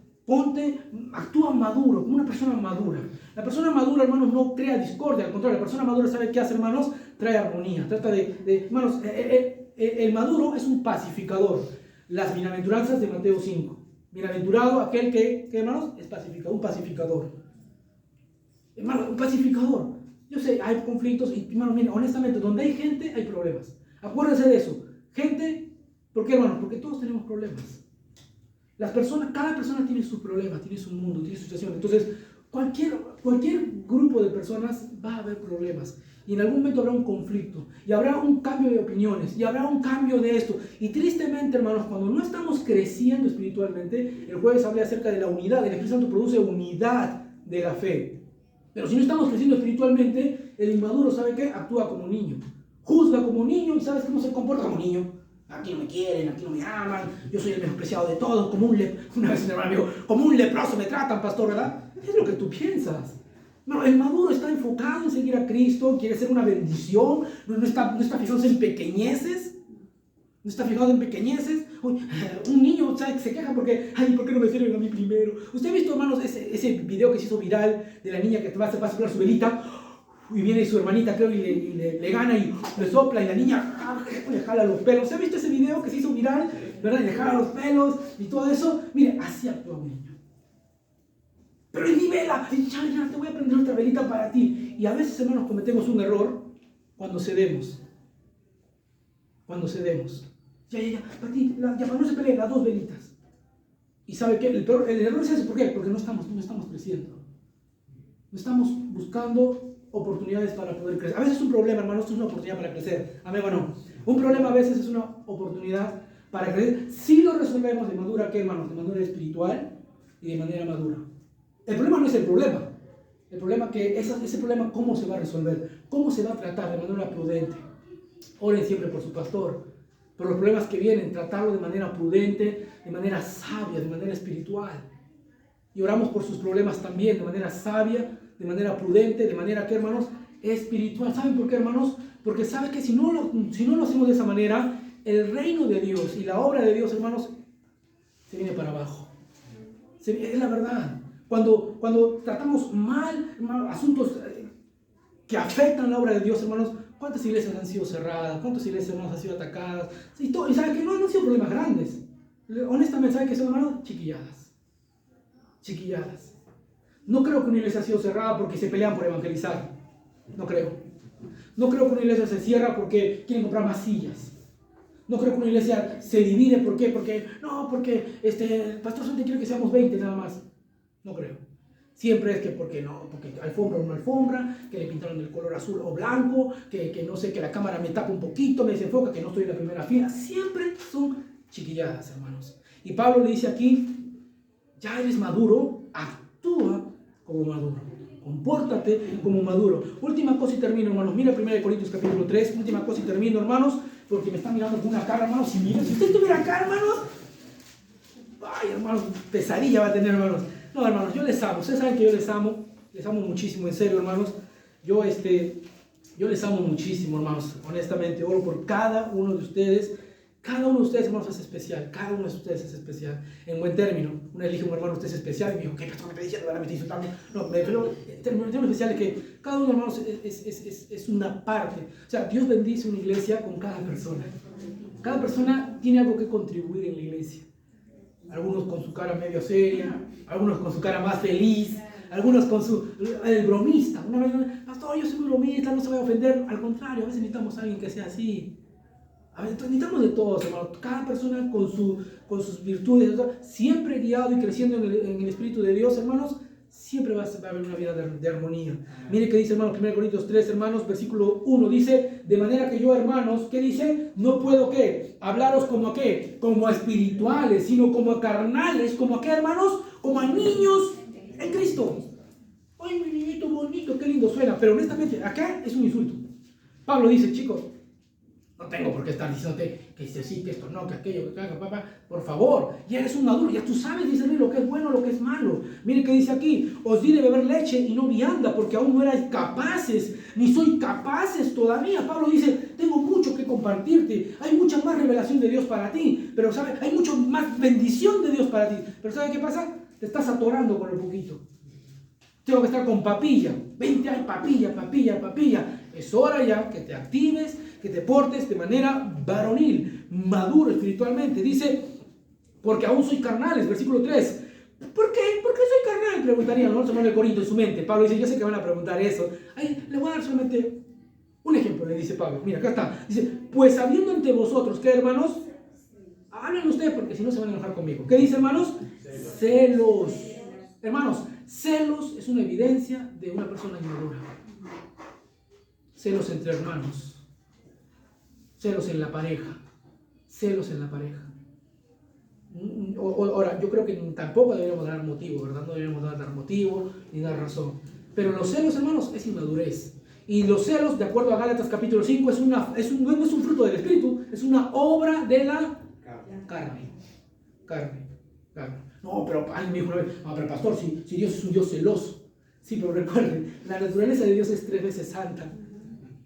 actúa maduro, como una persona madura. La persona madura, hermanos, no crea discordia, al contrario, la persona madura sabe qué hace, hermanos, trae armonía. Trata hermanos, el maduro es un pacificador. Las bienaventuranzas de Mateo 5. Bienaventurado aquel que hermanos, es pacificador, un pacificador. Hermano, un pacificador. Yo sé, hay conflictos y, hermano, mira, honestamente, donde hay gente, hay problemas. Acuérdense de eso. Gente, ¿por qué, hermano? Porque todos tenemos problemas. Cada persona tiene sus problemas, tiene su mundo, tiene su situación. Entonces, cualquier grupo de personas va a haber problemas. Y en algún momento habrá un conflicto. Y habrá un cambio de opiniones. Y habrá un cambio de esto. Y tristemente, hermanos, cuando no estamos creciendo espiritualmente, el jueves hablé acerca de la unidad. El Espíritu Santo produce unidad de la fe. Pero si no estamos creciendo espiritualmente, el inmaduro, ¿sabe qué? Actúa como niño. Juzga como niño y ¿sabes cómo se comporta como niño? Aquí no me quieren, aquí no me aman, yo soy el menospreciado de todos, una vez un hermano me dijo, como un leproso me tratan, pastor, ¿verdad? Es lo que tú piensas. No, el maduro está enfocado en seguir a Cristo, quiere ser una bendición, no está fijándose en pequeñeces. No está fijado en pequeñeces. Un niño, ¿sabe? Se queja porque, ¿por qué no me sirven a mí primero? ¿Usted ha visto, hermanos, ese video que se hizo viral de la niña que va a soplar su velita? Y viene su hermanita, creo, y le gana y le sopla y la niña le jala los pelos. ¿Se ha visto ese video que se hizo viral? ¿verdad? Y le jala los pelos y todo eso. Mire, así actúa un niño. Pero es mi vela, ya te voy a prender otra velita para ti. Y a veces, hermanos, cometemos un error cuando cedemos. Ya, para ti, ya para no se peleen, las 2 velitas. ¿Y sabe qué? El error es ese, ¿por qué? Porque no estamos creciendo. No estamos buscando oportunidades para poder crecer. A veces es un problema, hermano, esto es una oportunidad para crecer. Amén o no. Un problema a veces es una oportunidad para crecer. Si lo resolvemos de manera, ¿qué, hermanos? De manera espiritual y de manera madura. El problema no es el problema. El problema que ese problema, ¿cómo se va a resolver? ¿Cómo se va a tratar de manera prudente? Oren siempre por su pastor. Pero los problemas que vienen, tratarlo de manera prudente, de manera sabia, de manera espiritual. Y oramos por sus problemas también, de manera sabia, de manera prudente, de manera, ¿qué, hermanos? Espiritual. ¿Saben por qué, hermanos? Porque sabe que si no lo hacemos de esa manera, el reino de Dios y la obra de Dios, hermanos, se viene para abajo. Es la verdad. Cuando tratamos mal asuntos que afectan la obra de Dios, hermanos, ¿cuántas iglesias han sido cerradas? ¿Cuántas iglesias, hermanos, han sido atacadas? Y saben que no han sido problemas grandes. Honestamente, ¿saben qué son, hermanos? Chiquilladas. No creo que una iglesia ha sido cerrada porque se pelean por evangelizar. No creo. No creo que una iglesia se cierra porque quieren comprar más sillas. No creo que una iglesia se divide. ¿Por qué? Porque el pastor Santi quiere que seamos 20 nada más. No creo. Siempre es que porque alfombra o no alfombra, que le pintaron el color azul o blanco, que no sé, que la cámara me tapa un poquito, me desenfoca, que no estoy en la primera fila. Siempre son chiquilladas, hermanos. Y Pablo le dice aquí, ya eres maduro, actúa como maduro. Compórtate como maduro. Última cosa y termino, hermanos. Mira 1 Corintios capítulo 3. Última cosa y termino, hermanos, porque me están mirando con una cara, hermanos. Si usted tuviera acá, hermanos, ay, hermanos, pesadilla va a tener, hermanos. No, hermanos, yo les amo. Ustedes saben que yo les amo muchísimo, en serio, hermanos. Yo les amo muchísimo, hermanos. Honestamente, oro por cada uno de ustedes. Cada uno de ustedes, hermanos, es especial. Cada uno de ustedes es especial. En buen término. Una vez dije, hermano, usted es especial. Y me dijo, ¿qué pastor me está diciendo? Ahora me está insultando. No, pero el término especial es que cada uno, hermanos, es una parte. O sea, Dios bendice una iglesia con cada persona. Cada persona tiene algo que contribuir en la iglesia. Algunos con su cara medio seria, algunos con su cara más feliz, algunos con el bromista. Una vez, pastor, yo soy muy bromista, no se va a ofender. Al contrario, a veces necesitamos a alguien que sea así. A ver, necesitamos de todos, hermano. Cada persona con sus virtudes, siempre guiado y creciendo en el Espíritu de Dios, hermanos, siempre va a haber una vida de armonía. Mire que dice, hermanos, 1 Corintios 3, hermanos, versículo 1, dice, de manera que yo, hermanos, ¿qué dice? No puedo, ¿qué? Hablaros como a ¿qué? Como a espirituales, sino como a carnales, como a ¿qué, hermanos? Como a niños en Cristo. Ay, mi niñito bonito, qué lindo suena, pero honestamente, acá es un insulto. Pablo dice, chicos, no tengo por qué estar diciéndote que sí, que esto no, que aquello, que haga, papá. Por favor, ya eres un maduro, ya tú sabes discernir lo que es bueno, lo que es malo. Mire que dice aquí, os di de beber leche y no vianda, porque aún no erais capaces, ni sois capaces todavía. Pablo dice, tengo mucho que compartirte, hay mucha más revelación de Dios para ti, pero ¿sabe? Hay mucho más bendición de Dios para ti. Pero ¿sabe qué pasa? Te estás atorando con el poquito. Tengo que estar con papilla. 20 años, papilla. Es hora ya que te actives, que te portes de manera varonil, maduro espiritualmente. Dice, porque aún soy carnales, versículo 3. ¿Por qué? ¿Por qué soy carnal? Preguntarían los hermanos de Corinto en su mente. Pablo dice, yo sé que van a preguntar eso. Ahí, le voy a dar solamente un ejemplo, le dice Pablo. Mira, acá está. Dice, pues habiendo entre vosotros, ¿qué, hermanos? Hablen ustedes porque si no se van a enojar conmigo. ¿Qué dice, hermanos? Celos. Hermanos, celos es una evidencia de una persona inmadura. Celos entre hermanos. Celos en la pareja. Ahora, yo creo que tampoco deberíamos dar motivo, ¿verdad? No deberíamos dar motivo ni dar razón. Pero los celos, hermanos, es inmadurez. Y los celos, de acuerdo a Gálatas capítulo 5, no es un fruto del Espíritu, es una obra de la carne. No, pero alguien me dijo una vez, pero pastor, si Dios es un Dios celoso. Sí, pero recuerden, la naturaleza de Dios es 3 veces santa.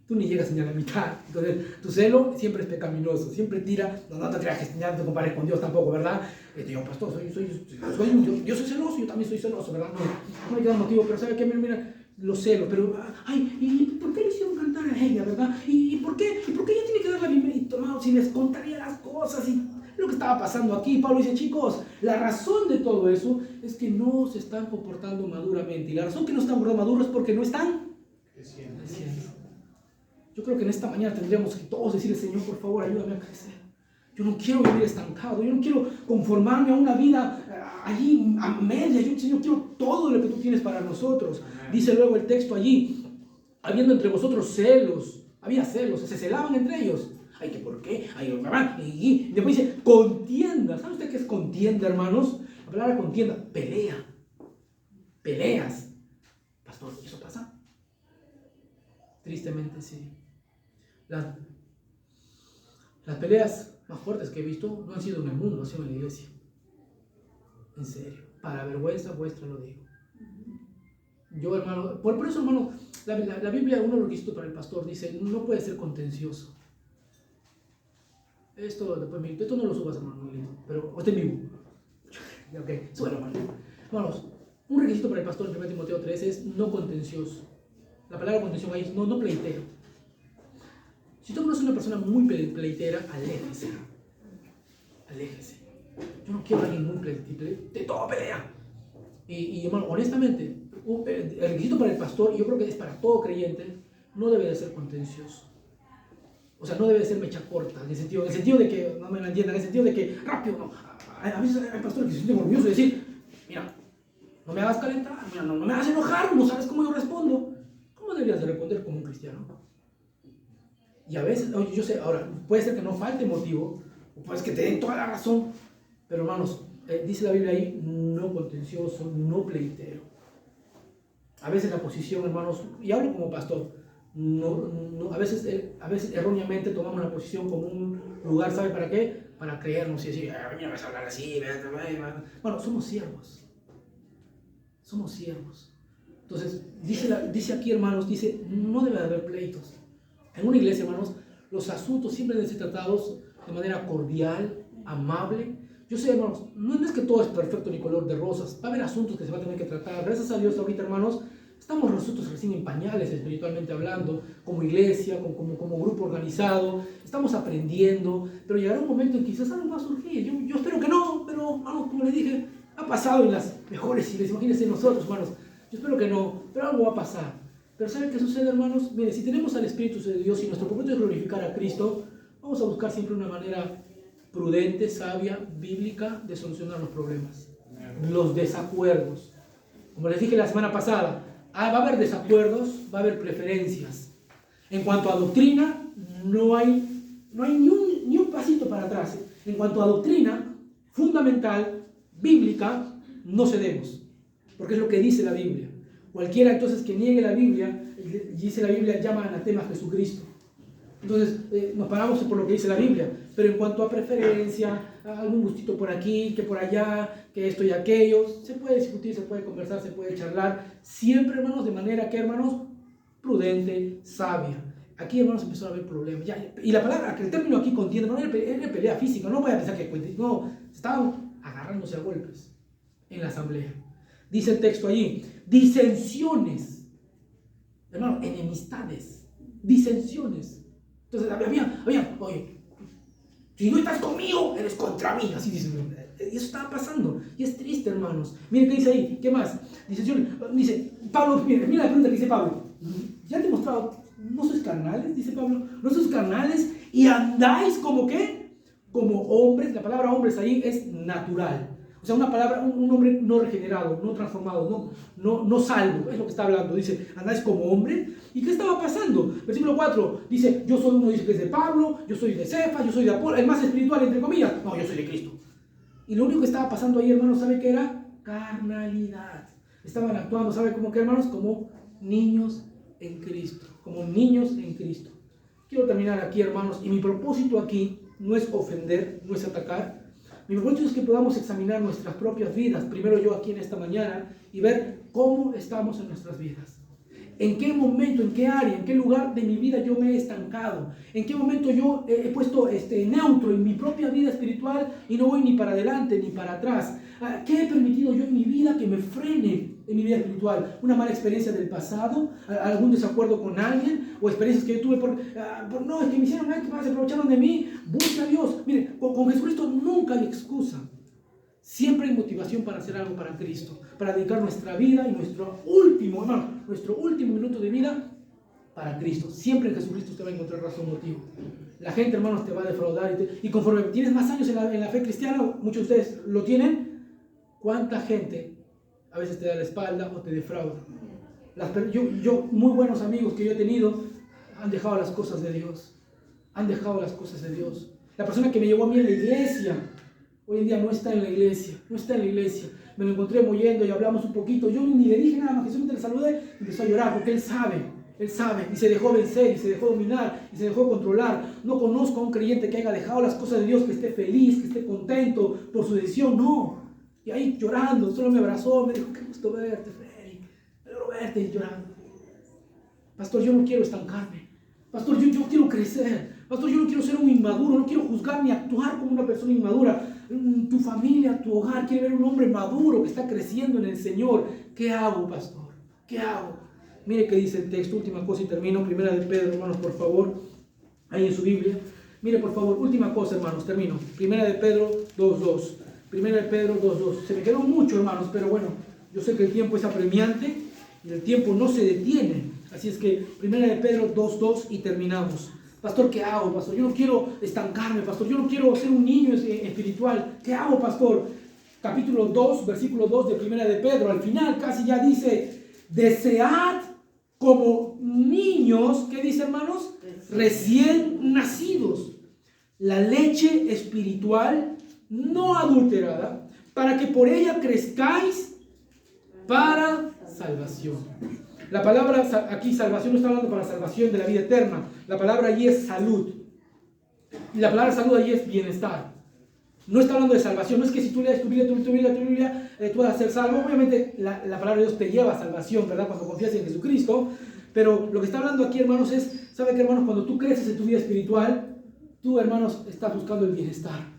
Tú ni llegas ni a la mitad. Entonces, tu celo siempre es pecaminoso, siempre tira. No te creas que ya no te compares con Dios tampoco, ¿verdad? Yo, pastor, yo soy celoso, yo también soy celoso, ¿verdad? No hay que dar motivo, pero ¿sabe qué? Mira, los celos, pero, ¿y por qué le hicieron cantar a ella, verdad? ¿Y por qué ella tiene que dar la bienvenida? Si les contaría las cosas, y lo que estaba pasando aquí. Pablo dice, chicos, la razón de todo eso es que no se están comportando maduramente. Y la razón que no están comportando maduros es porque no están creciendo. Yo creo que en esta mañana tendríamos que todos decirle, Señor, por favor, ayúdame a crecer. Yo no quiero vivir estancado, yo no quiero conformarme a una vida allí a media. Yo, Señor, quiero todo lo que tú tienes para nosotros. Amén. Dice luego el texto allí, habiendo entre vosotros celos, había celos, se celaban entre ellos. Ay, ¿que por qué? Ay, y después dice, contienda. ¿Sabe usted qué es contienda, hermanos? La palabra contienda, pelea, peleas. Pastor, ¿eso pasa? Tristemente sí. Las peleas más fuertes que he visto no han sido en el mundo, han sido en la iglesia. En serio, para vergüenza vuestra lo digo. Yo, hermano, por eso, hermano, la Biblia, uno de los requisitos para el pastor dice, no puede ser contencioso. Esto no lo subas, hermano, pero esté vivo. Ok, suena, hermano. Hermanos, un requisito para el pastor en 1 Timoteo 3 es no contencioso. La palabra contención ahí es no pleitero. Si tú conoces a una persona muy pleitera, aléjese. Aléjese. Yo no quiero a alguien muy pleitero, de todo pelea. Y hermano, honestamente, el requisito para el pastor, y yo creo que es para todo creyente, no debe de ser contencioso. O sea, no debe de ser mecha corta, en el sentido de que, no me la entiendan, en el sentido de que rápido, no. A veces hay pastores que se sienten orgullosos de decir, mira, no me hagas calentar, mira, no me hagas enojar, no sabes cómo yo respondo. ¿Cómo deberías de responder como un cristiano? Y a veces, oye, yo sé, ahora, puede ser que no falte motivo, o puede ser que te den toda la razón, pero hermanos, dice la Biblia ahí, no contencioso, no pleitero. A veces la posición, hermanos, y hablo como pastor, a veces erróneamente tomamos la posición como un lugar, ¿sabe para qué? Para creernos y decir, a mí no me vas a hablar así, bueno, somos siervos. Somos siervos. Entonces, dice aquí, hermanos, dice, no debe haber pleitos. En una iglesia, hermanos, los asuntos siempre deben ser tratados de manera cordial, amable. Yo sé, hermanos, no es que todo es perfecto ni color de rosas. Va a haber asuntos que se van a tener que tratar. Gracias a Dios, ahorita, hermanos, estamos nosotros recién en pañales, espiritualmente hablando, como iglesia, como grupo organizado. Estamos aprendiendo, pero llegará un momento en que quizás algo va a surgir. Yo espero que no, pero, hermanos, como les dije, ha pasado en las mejores iglesias. Imagínense nosotros, hermanos. Yo espero que no, pero algo va a pasar. Pero ¿saben qué sucede, hermanos? Mire, si tenemos al Espíritu de Dios y nuestro propósito es glorificar a Cristo, vamos a buscar siempre una manera prudente, sabia, bíblica de solucionar los problemas, los desacuerdos. Como les dije la semana pasada, va a haber desacuerdos, va a haber preferencias. En cuanto a doctrina, no hay ni un pasito para atrás. En cuanto a doctrina fundamental, bíblica, no cedemos, porque es lo que dice la Biblia. Cualquiera entonces que niegue la Biblia, dice la Biblia, llama anatema a Jesucristo. Entonces nos paramos por lo que dice la Biblia, pero en cuanto a preferencia, algún gustito por aquí, que por allá, que esto y aquello, se puede discutir, se puede conversar, se puede charlar, siempre, hermanos, de manera que, hermanos, prudente, sabia. Aquí, hermanos, empezó a haber problemas. Y la palabra, el término aquí contienda, no era pelea física, no voy a pensar que no, estaban agarrándose a golpes en la asamblea. Dice el texto allí, disensiones, hermano, enemistades, disensiones. Entonces había, oye, si no estás conmigo, eres contra mí, así dice. Y eso estaba pasando, y es triste, hermanos. Miren qué dice ahí, ¿qué más? Disensiones, dice, Pablo, mira la pregunta que dice Pablo. Ya te he mostrado, ¿no sois carnales? Dice Pablo, ¿no sois carnales y andáis como qué? Como hombres. La palabra hombres ahí es natural. O sea, una palabra, un hombre no regenerado, no transformado, no salvo, es lo que está hablando. Dice, andáis como hombre. ¿Y qué estaba pasando? Versículo 4 dice, yo soy uno, dice que es de Pablo, yo soy de Cefas, yo soy de Apolo, el más espiritual, entre comillas. No, yo soy de Cristo. Y lo único que estaba pasando ahí, hermanos, ¿sabe qué era? Carnalidad. Estaban actuando, ¿sabe cómo qué, hermanos? Como niños en Cristo. Como niños en Cristo. Quiero terminar aquí, hermanos, y mi propósito aquí no es ofender, no es atacar. Mi propósito es que podamos examinar nuestras propias vidas, primero yo aquí en esta mañana, y ver cómo estamos en nuestras vidas. ¿En qué momento, en qué área, en qué lugar de mi vida yo me he estancado? ¿En qué momento yo he puesto neutro en mi propia vida espiritual y no voy ni para adelante ni para atrás? ¿Qué he permitido yo en mi vida que me frene en mi vida espiritual? ¿Una mala experiencia del pasado? ¿Algún desacuerdo con alguien? ¿O experiencias que yo tuve por no, es que me hicieron esto, se aprovecharon de mí? Busca a Dios. Mire, con Jesucristo nunca hay excusa. Siempre hay motivación para hacer algo para Cristo, para dedicar nuestra vida y nuestro último minuto de vida para Cristo. Siempre en Jesucristo usted va a encontrar razón, motivo. La gente, hermanos, te va a defraudar y conforme tienes más años en la fe cristiana, muchos de ustedes lo tienen, ¿cuánta gente a veces te da la espalda o te defrauda? Yo muy buenos amigos que yo he tenido han dejado las cosas de Dios. Han dejado las cosas de Dios. La persona que me llevó a mí en la iglesia, hoy en día no está en la iglesia, Me lo encontré moviendo y hablamos un poquito. Yo ni le dije nada más, que solamente le saludé y empezó a llorar porque él sabe, y se dejó vencer, y se dejó dominar, y se dejó controlar. No conozco a un creyente que haya dejado las cosas de Dios, que esté feliz, que esté contento por su decisión, no. Y ahí llorando, solo me abrazó, me dijo, qué gusto verte, Freddy, me alegro verte, y llorando. Pastor, yo no quiero estancarme. Pastor, yo quiero crecer. Pastor, yo no quiero ser un inmaduro, no quiero juzgar ni actuar como una persona inmadura. Tu familia, tu hogar quiere ver un hombre maduro que está creciendo en el Señor. ¿Qué hago, pastor? ¿Qué hago? Mire qué dice el texto, última cosa y termino. Primera de Pedro, hermanos, por favor, ahí en su Biblia. Mire, por favor, última cosa, hermanos, termino. Primera de Pedro 2:2. Primera de Pedro 2:2. Se me quedó mucho, hermanos, pero bueno, yo sé que el tiempo es apremiante y el tiempo no se detiene. Así es que Primera de Pedro 2:2 y terminamos. Pastor, ¿qué hago, pastor? Yo no quiero estancarme, pastor. Yo no quiero ser un niño espiritual. ¿Qué hago, pastor? Capítulo 2, versículo 2 de Primera de Pedro. Al final casi ya dice, desead como niños, ¿qué dice, hermanos? Recién nacidos, la leche espiritual no adulterada, para que por ella crezcáis para salvación. La palabra aquí salvación no está hablando para salvación de la vida eterna. La palabra allí es salud. Y la palabra salud allí es bienestar. No está hablando de salvación. No es que si tú lees tu Biblia, tú vas a ser salvo. Obviamente la palabra de Dios te lleva a salvación, ¿verdad? Cuando confías en Jesucristo. Pero lo que está hablando aquí, hermanos, es, ¿sabe qué, hermanos? Cuando tú creces en tu vida espiritual, tú, hermanos, estás buscando el bienestar.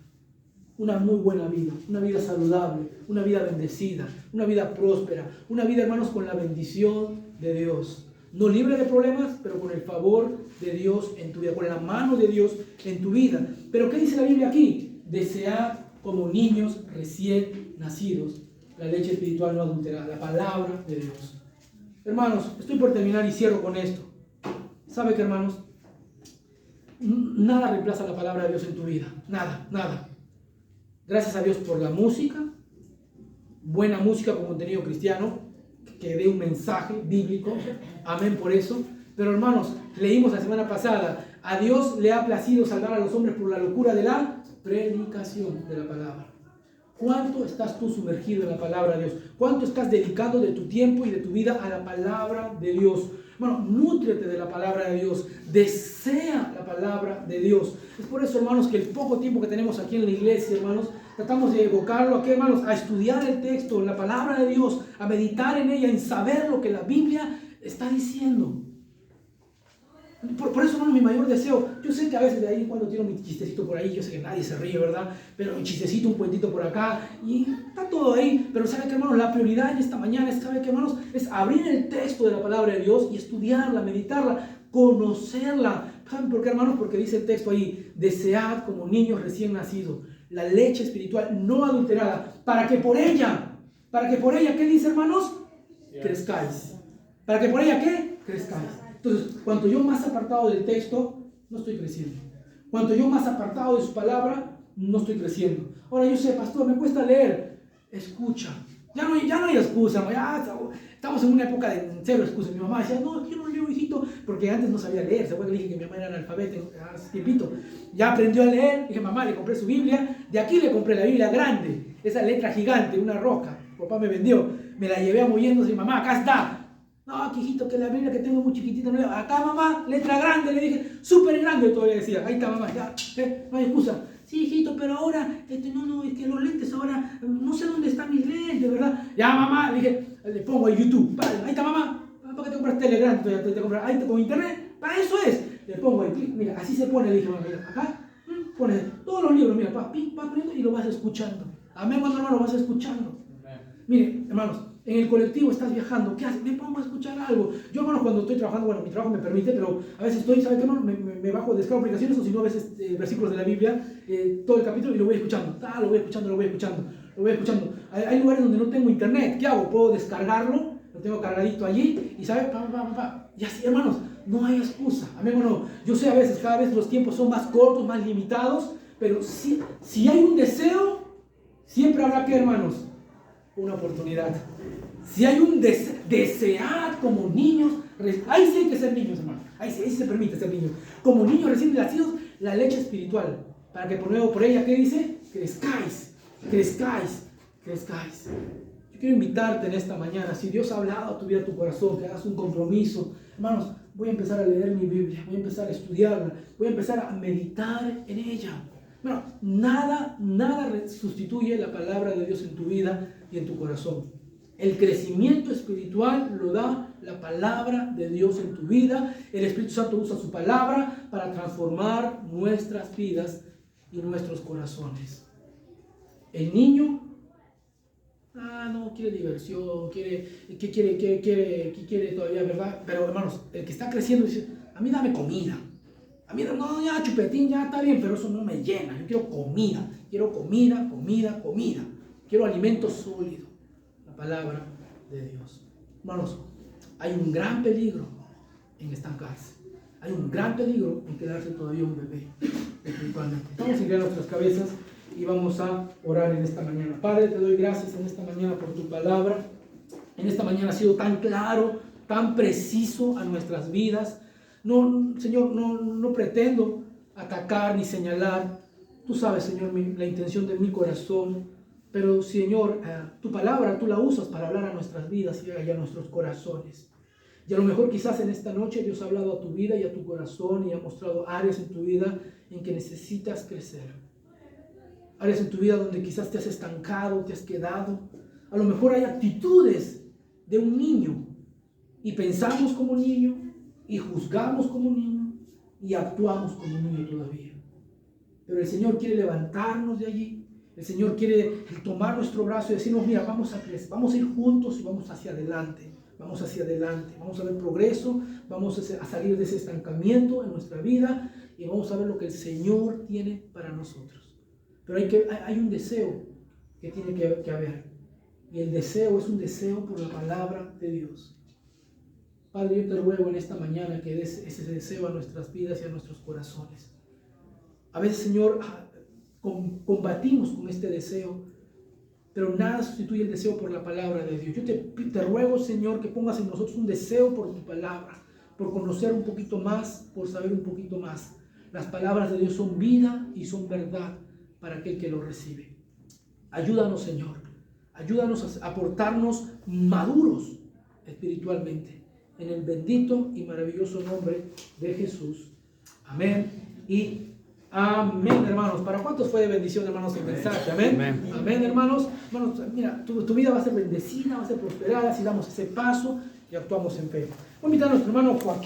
Una muy buena vida, una vida saludable, una vida bendecida, una vida próspera, una vida, hermanos, con la bendición de Dios. No libre de problemas, pero con el favor de Dios en tu vida, con la mano de Dios en tu vida. Pero ¿qué dice la Biblia aquí? Desead como niños recién nacidos la leche espiritual no adulterada, la palabra de Dios. Hermanos, estoy por terminar y cierro con esto. ¿Sabe qué, hermanos? Nada reemplaza la palabra de Dios en tu vida. Nada, nada. Gracias a Dios por la música, buena música con contenido cristiano, que dé un mensaje bíblico. Amén por eso. Pero hermanos, leímos la semana pasada, a Dios le ha placido salvar a los hombres por la locura de la predicación de la palabra. ¿Cuánto estás tú sumergido en la palabra de Dios? ¿Cuánto estás dedicando de tu tiempo y de tu vida a la palabra de Dios? Hermano, nútrete de la palabra de Dios. Desea la palabra de Dios. Es por eso, hermanos, que el poco tiempo que tenemos aquí en la iglesia, hermanos, tratamos de evocarlo ¿a qué, hermanos? A estudiar el texto, la palabra de Dios, a meditar en ella, en saber lo que la Biblia está diciendo. Por eso, hermano, mi mayor deseo, yo sé que a veces de ahí cuando tiro mi chistecito por ahí, yo sé que nadie se ríe, ¿verdad? Pero un chistecito, un cuentito por acá, y está todo ahí. Pero ¿sabe qué, hermanos? La prioridad en esta mañana, ¿sabe qué, hermanos? Es abrir el texto de la palabra de Dios y estudiarla, meditarla, conocerla. ¿Saben por qué, hermanos? Porque dice el texto ahí, desead como niños recién nacidos la leche espiritual no adulterada, para que por ella, ¿qué dice, hermanos? Crezcáis. ¿Para que por ella qué? Crezcáis. Entonces, cuanto yo más apartado del texto, no estoy creciendo. Cuanto yo más apartado de su palabra, no estoy creciendo. Ahora yo sé, pastor, me cuesta leer. Escucha. Ya no hay excusa. ¿No? Ya estamos en una época de cero excusas. Mi mamá decía, no, yo no leo, hijito, porque antes no sabía leer. ¿Se acuerdan que le dije que mi mamá era analfabeta hace tiempito? Ya aprendió a leer. Dije, mamá, le compré su Biblia. De aquí le compré la Biblia grande. Esa letra gigante, una roca. Papá me vendió. Me la llevé moviéndose. Mamá, acá está. No, que hijito, que la Biblia que tengo muy chiquitita, no leo. Acá, mamá, letra grande, le dije, súper grande todavía decía. Ahí está, mamá, ya, no hay excusa. Sí, hijito, pero ahora, no, es que los lentes ahora, no sé dónde están mis lentes, ¿verdad? Ya, mamá, le dije, le pongo a YouTube, vale, ahí está, mamá, para que te compras Telegram, te compras ahí con internet, para eso es. Le pongo ahí clic, mira, así se pone, le dije, mira, acá, pones todos los libros, mira, vas poniendo y lo vas escuchando. Amén, cuando hermano, lo vas escuchando. Mire, hermanos, en el colectivo estás viajando, ¿qué haces? Me pongo a escuchar algo. Yo, hermanos, cuando estoy trabajando, bueno, mi trabajo me permite, pero a veces estoy, ¿sabe qué, hermano? Me bajo, descargo aplicaciones o si no, a veces versículos de la Biblia, todo el capítulo y lo voy escuchando. Lo voy escuchando. Hay lugares donde no tengo internet, ¿qué hago? Puedo descargarlo, lo tengo cargadito allí y, ¿sabe? Y así, hermanos, no hay excusa. Amén o no. Yo sé a veces, cada vez los tiempos son más cortos, más limitados, pero si hay un deseo, siempre habrá que, hermanos, una oportunidad. Si hay un desear como niños, ahí sí hay que ser niños, hermano. Ahí sí se permite ser niños. Como niños recién nacidos, la leche espiritual, para que por ella, ¿qué dice? Crezcáis. Yo quiero invitarte en esta mañana, si Dios ha hablado a tu vida, a tu corazón, que hagas un compromiso. Hermanos, voy a empezar a leer mi Biblia, voy a empezar a estudiarla, voy a empezar a meditar en ella. Bueno, nada sustituye la palabra de Dios en tu vida y en tu corazón. El crecimiento espiritual lo da la palabra de Dios en tu vida. El Espíritu Santo usa su palabra para transformar nuestras vidas y nuestros corazones. El niño, no quiere diversión, quiere todavía, ¿verdad? Pero hermanos, el que está creciendo dice, a mí dame comida. A mí no, ya chupetín, ya está bien, pero eso no me llena. Yo quiero comida. Quiero alimento sólido. La palabra de Dios. Hermanos, hay un gran peligro en estancarse. Hay un gran peligro en quedarse todavía un bebé espiritualmente. Vamos a inclinar nuestras cabezas y vamos a orar en esta mañana. Padre, te doy gracias en esta mañana por tu palabra. En esta mañana ha sido tan claro, tan preciso a nuestras vidas. No, Señor, no pretendo atacar ni señalar. Tú sabes, Señor, la intención de mi corazón. Pero, Señor, tu palabra tú la usas para hablar a nuestras vidas y a nuestros corazones. Y a lo mejor quizás en esta noche Dios ha hablado a tu vida y a tu corazón y ha mostrado áreas en tu vida en que necesitas crecer. Áreas en tu vida donde quizás te has estancado, te has quedado. A lo mejor hay actitudes de un niño y pensamos como un niño y juzgamos como un niño y actuamos como un niño todavía. Pero el Señor quiere levantarnos de allí. El Señor quiere tomar nuestro brazo y decirnos, mira, vamos a crecer, vamos a ir juntos y vamos hacia adelante. Vamos a ver progreso, vamos a salir de ese estancamiento en nuestra vida y vamos a ver lo que el Señor tiene para nosotros. Pero hay un deseo que tiene que haber. Y el deseo es un deseo por la palabra de Dios. Padre, yo te ruego en esta mañana que des ese deseo a nuestras vidas y a nuestros corazones. A veces, Señor, combatimos con este deseo, pero nada sustituye el deseo por la palabra de Dios. Yo te ruego, Señor, que pongas en nosotros un deseo por tu palabra, por conocer un poquito más, por saber un poquito más. Las palabras de Dios son vida y son verdad para aquel que lo recibe. Ayúdanos, Señor. Ayúdanos a portarnos maduros espiritualmente. En el bendito y maravilloso nombre de Jesús. Amén y amén, hermanos. ¿Para cuántos fue de bendición, hermanos, el mensaje? Amén. Amén, hermanos. Hermanos, mira, tu vida va a ser bendecida, va a ser prosperada si damos ese paso y actuamos en fe. Voy a invitar a nuestro hermano Joaquín.